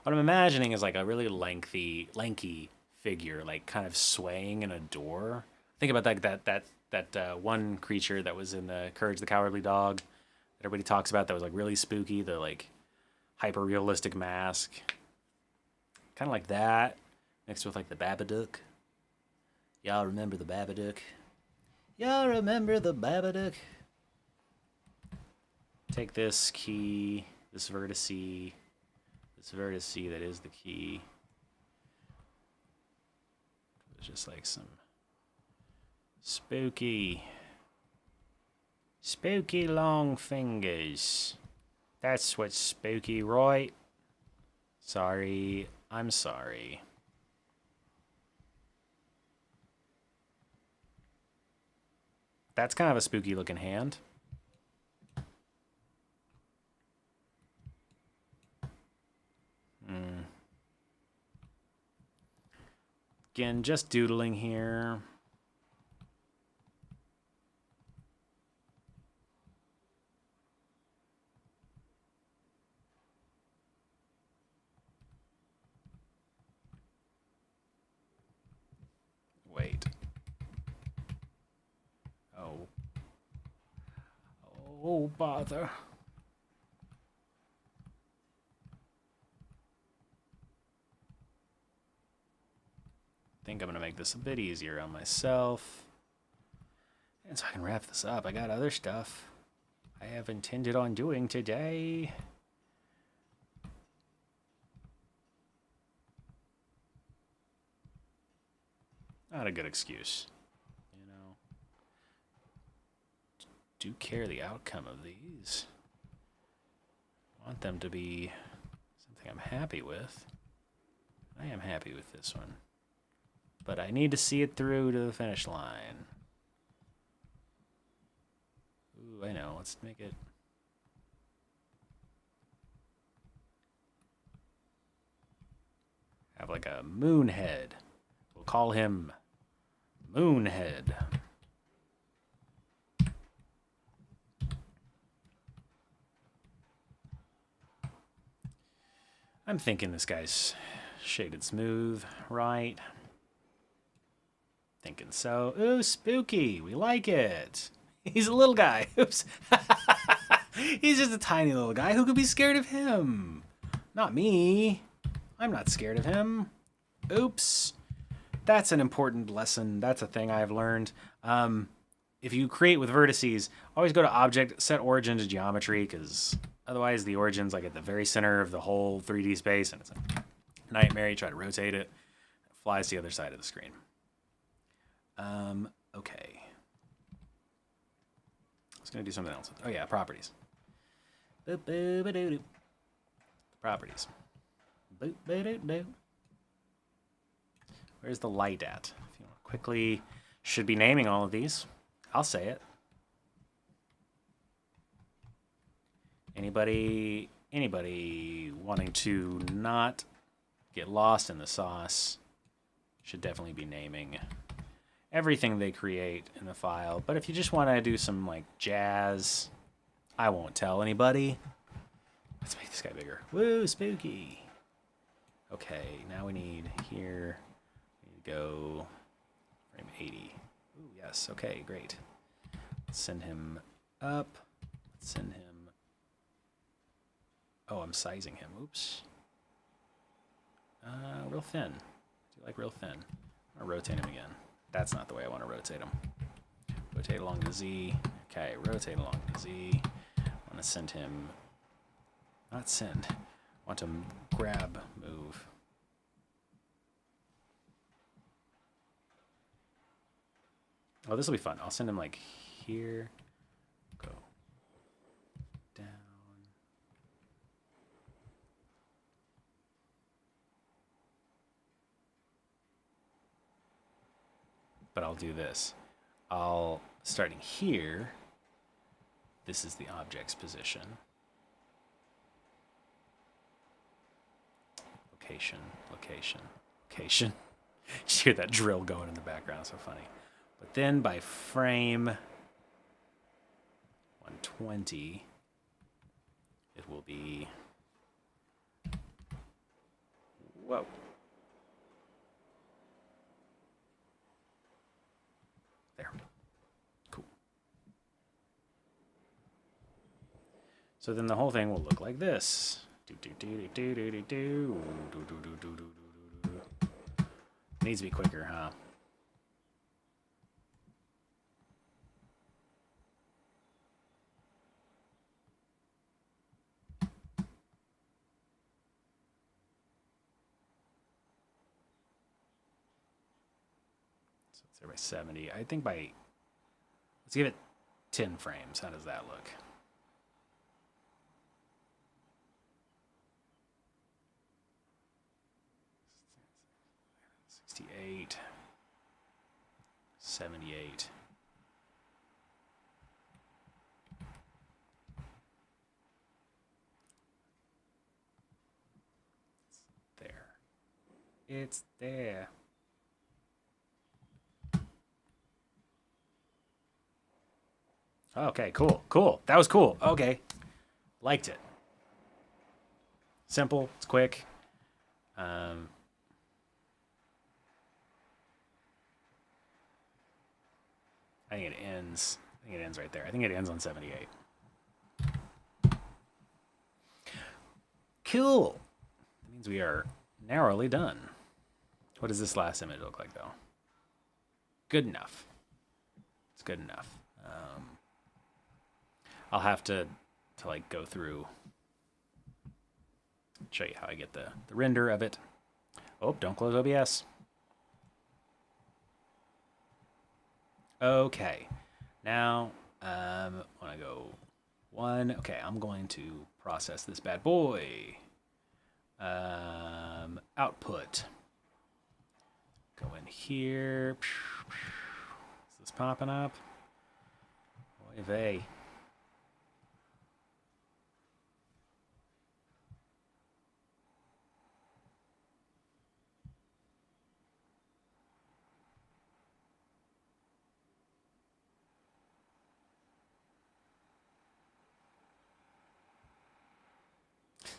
What I'm imagining is like a really lanky figure, like kind of swaying in a door. Think about that one creature that was in the Courage the Cowardly Dog that everybody talks about that was like really spooky, the like hyper realistic mask. Kind of like that, mixed with like the Babadook. Y'all remember the Babadook? Y'all remember the Babadook? Take this key. this vertice that is the key. It's just like some spooky long fingers. That's what's spooky, right? Sorry, I'm sorry. That's kind of a spooky looking hand. Again, just doodling here. Wait. Oh. Oh, bother. I think I'm going to make this a bit easier on myself. And so I can wrap this up. I got other stuff I have intended on doing today. Not a good excuse, you know. Do care the outcome of these. I want them to be something I'm happy with. I am happy with this one. But I need to see it through to the finish line. Ooh, I know. Let's make it... have like a moon head. We'll call him Moonhead. I'm thinking this guy's shaded smooth, right? Thinking so. Ooh, spooky. We like it. He's a little guy. Oops. He's just a tiny little guy. Who could be scared of him? Not me. I'm not scared of him. Oops. That's an important lesson. That's a thing I've learned. If you create with vertices, always go to Object, set Origin to Geometry, because otherwise the origin's like at the very center of the whole 3D space, and it's a nightmare. You try to rotate it, it flies to the other side of the screen. Okay. I was going to do something else. Oh yeah, properties. Properties. Where's the light at? If you want to quickly, should be naming all of these. I'll say it. Anybody wanting to not get lost in the sauce should definitely be naming everything they create in the file. But if you just want to do some like jazz, I won't tell anybody. Let's make this guy bigger. Woo, spooky. Okay, now we need here, we need to go frame 80. Ooh, yes, okay, great. Let's send him up. Let's send him. Oh, I'm sizing him. Oops. Real thin. Do you like real thin? I'm gonna rotate him again. That's not the way I want to rotate him. Rotate along the Z. Okay, rotate along the Z. I want to send him. Not send. I want to grab, move. Oh, this will be fun. I'll send him like here. Go down. But I'll do this. Starting here, this is the object's position. Location, location, location. You hear that drill going in the background, so funny. But then by frame 120, it will be, whoa. There. Cool. So then the whole thing will look like this. Needs to be quicker, huh? It's there by 70. I think by, let's give it 10 frames. How does that look? $68, $78. It's there. Okay, cool, cool. That was cool. Okay, liked it. Simple. It's quick. I think it ends. I think it ends right there. I think it ends on 78. Cool. That means we are narrowly done. What does this last image look like, though? Good enough. It's good enough. I'll have to like go through, show you how I get the render of it. Oh, don't close OBS. Okay, now when I go one, okay, I'm going to process this bad boy. Output. Go in here. Is this popping up? Oy vey.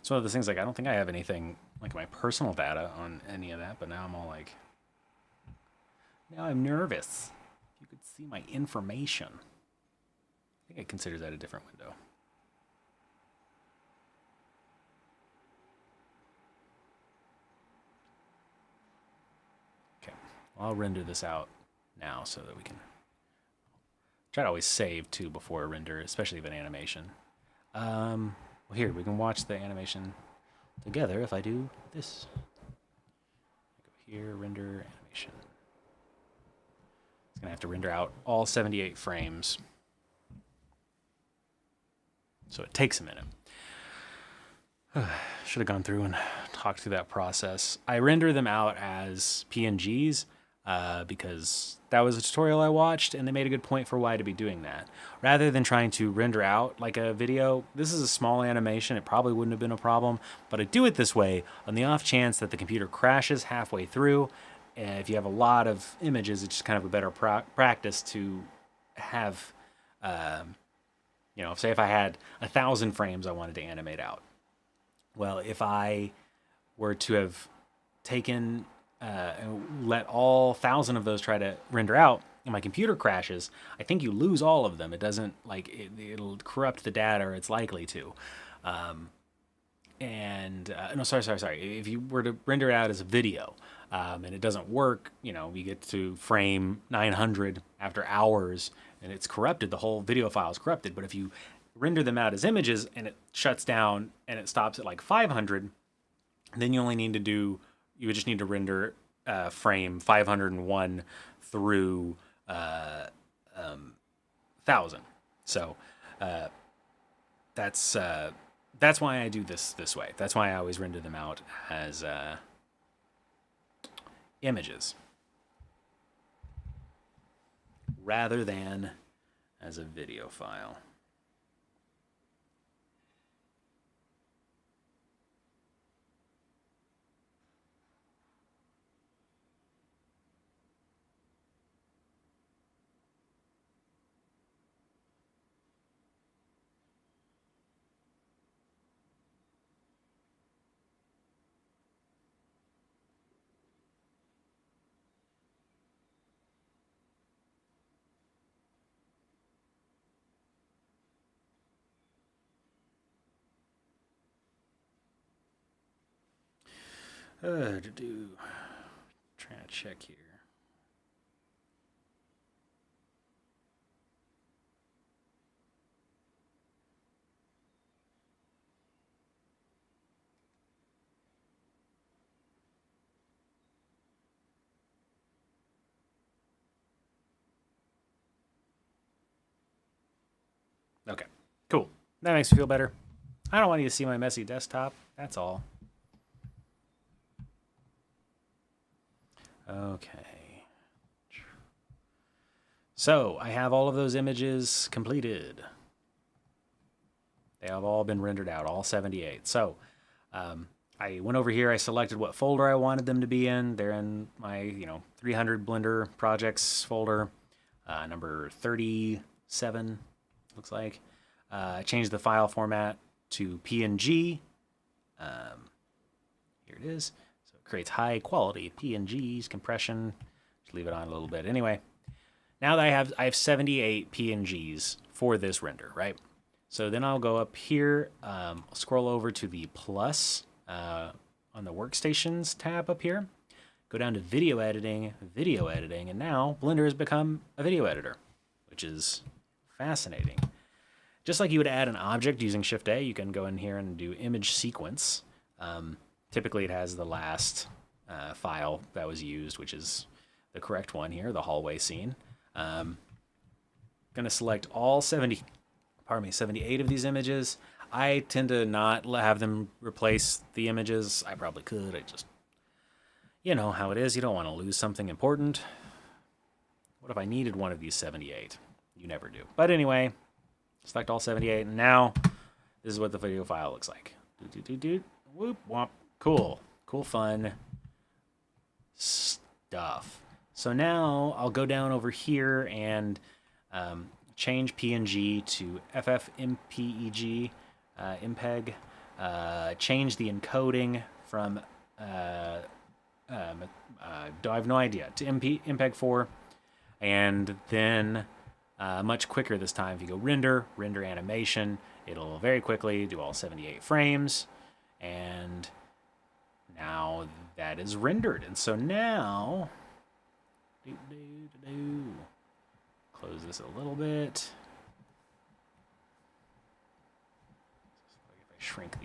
It's one of those things, like, I don't think I have anything like my personal data on any of that, but now I'm all like, now I'm nervous. If you could see my information. I think it considers that a different window. Okay, well, I'll render this out now so that we can try to always save too before render, especially if an animation. Well, here, we can watch the animation together if I do this. Go here, render animation. It's gonna have to render out all 78 frames. So it takes a minute. Should have gone through and talked through that process. I render them out as PNGs because that was a tutorial I watched, and they made a good point for why to be doing that. Rather than trying to render out like a video, this is a small animation. It probably wouldn't have been a problem, but I do it this way on the off chance that the computer crashes halfway through. And if you have a lot of images, it's just kind of a better practice to have, say if I had 1,000 frames I wanted to animate out. Well, if I were to have taken and let all 1,000 of those try to render out, and my computer crashes, I think you lose all of them. It doesn't, like, it'll corrupt the data, or it's likely to. No, sorry. If you were to render it out as a video, and it doesn't work, we get to frame 900 after hours, and it's corrupted. The whole video file is corrupted. But if you render them out as images, and it shuts down, and it stops at like 500, then you would just need to render frame 501 through 1,000. So that's why I do this way. That's why I always render them out as images rather than as a video file. Trying to check here. Okay, cool. That makes me feel better. I don't want you to see my messy desktop. That's all. Okay. So I have all of those images completed. They have all been rendered out, all 78. So I went over here. I selected what folder I wanted them to be in. They're in my 300 Blender projects folder, number 37. Looks like. Changed the file format to PNG. Here it is. So it creates high quality PNGs, compression. Just leave it on a little bit. Anyway, now that I have 78 PNGs for this render, right? So then I'll go up here, I'll scroll over to the plus on the workstations tab up here, go down to video editing, and now Blender has become a video editor, which is fascinating. Just like you would add an object using Shift A, you can go in here and do image sequence. Typically it has the last file that was used, which is the correct one here, the hallway scene. Going to select all 78 of these images. I tend to not have them replace the images. I probably could. I just, you know how it is. You don't want to lose something important. What if I needed one of these 78? You never do. But anyway, select all 78, and now this is what the video file looks like. Whoop, womp. Cool. Cool, fun stuff. So now I'll go down over here and change PNG to FFmpeg, MPEG. Change the encoding from I have no idea, to MPEG 4, and then much quicker this time. If you go render animation, it'll very quickly do all 78 frames, and now that is rendered. And so now, close this a little bit. If I shrink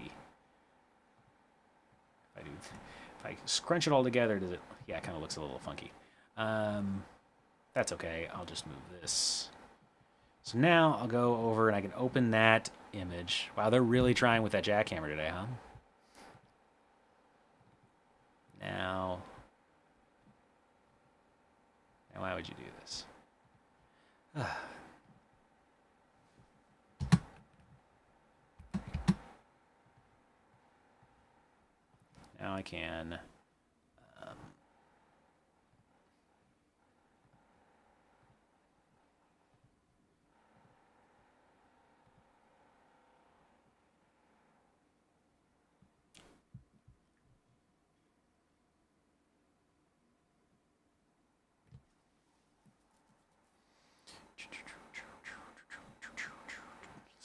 if I scrunch it all together, does it? Yeah, it kind of looks a little funky. That's okay. I'll just move this. So now I'll go over and I can open that image. Wow, they're really trying with that jackhammer today, huh? Now why would you do this? Now I can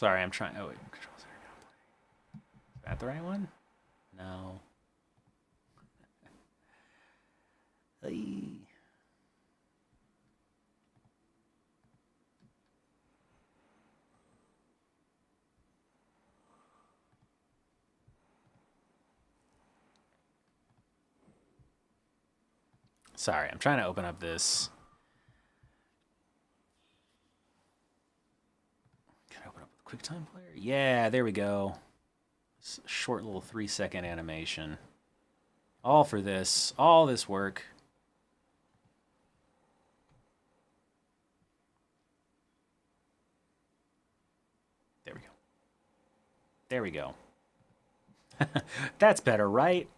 sorry, I'm trying. Oh, wait. Control center downplay. Is that the right one? No. Sorry, I'm trying to open up this. Can I open up the QuickTime Player? Yeah, there we go. It's a short little 3-second animation. All for this. All this work. There we go. There we go. That's better, right?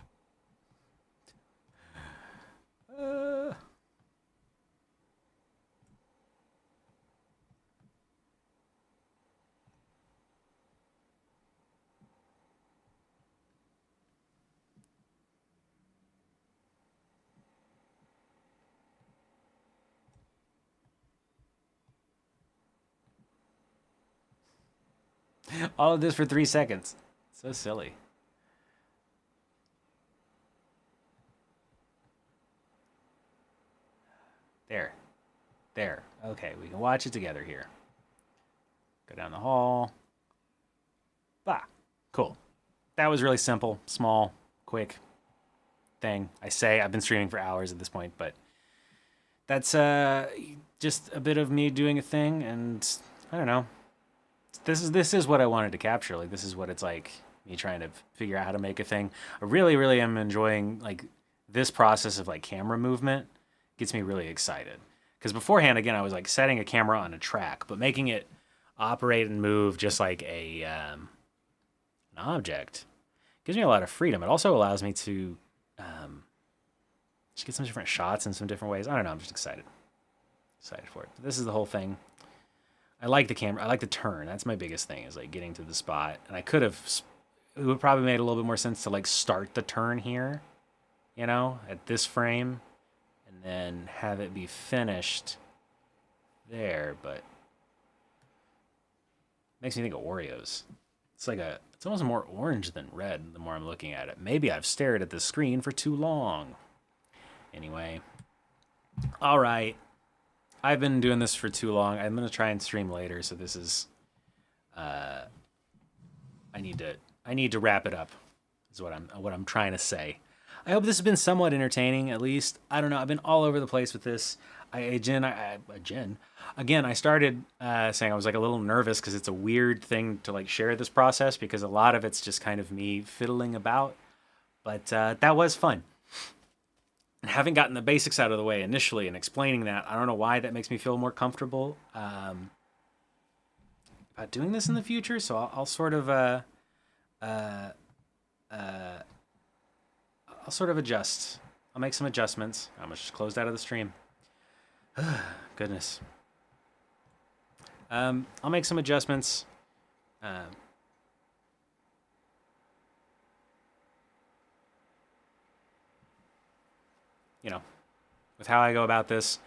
All of this for 3 seconds. So silly. There. There. Okay, we can watch it together here. Go down the hall. Bah. Cool. That was really simple, small, quick thing. I say I've been streaming for hours at this point, but that's just a bit of me doing a thing, and I don't know. This is what I wanted to capture. Like this is what it's like me trying to figure out how to make a thing. I really am enjoying like this process of like camera movement gets me really excited. Because beforehand, again, I was like setting a camera on a track, but making it operate and move just like an object gives me a lot of freedom. It also allows me to just get some different shots in some different ways. I don't know. I'm just excited for it. But this is the whole thing. I like the camera. I like the turn. That's my biggest thing is like getting to the spot. And I could have. It would probably made a little bit more sense to like start the turn here, you know, at this frame, and then have it be finished there. But it makes me think of Oreos. It's like it's almost more orange than red the more I'm looking at it. Maybe I've stared at the screen for too long. Anyway, all right. I've been doing this for too long. I'm gonna try and stream later, so this is. I need to wrap it up. Is what I'm trying to say. I hope this has been somewhat entertaining, at least. I don't know. I've been all over the place with this. Again, I started saying I was like a little nervous because it's a weird thing to like share this process because a lot of it's just kind of me fiddling about. But that was fun. And having gotten the basics out of the way initially and explaining that, I don't know why that makes me feel more comfortable about doing this in the future. So I'll sort of I'll sort of adjust. I'll make some adjustments. I'm just closed out of the stream. Goodness. I'll make some adjustments. You know, with how I go about this,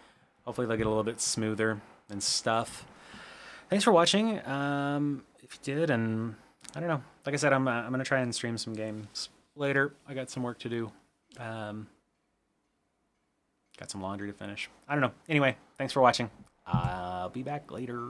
hopefully they'll get a little bit smoother and stuff. Thanks for watching. If you did, and I don't know. Like I said, I'm gonna try and stream some games later. I got some work to do. Got some laundry to finish. I don't know. Anyway, thanks for watching. I'll be back later.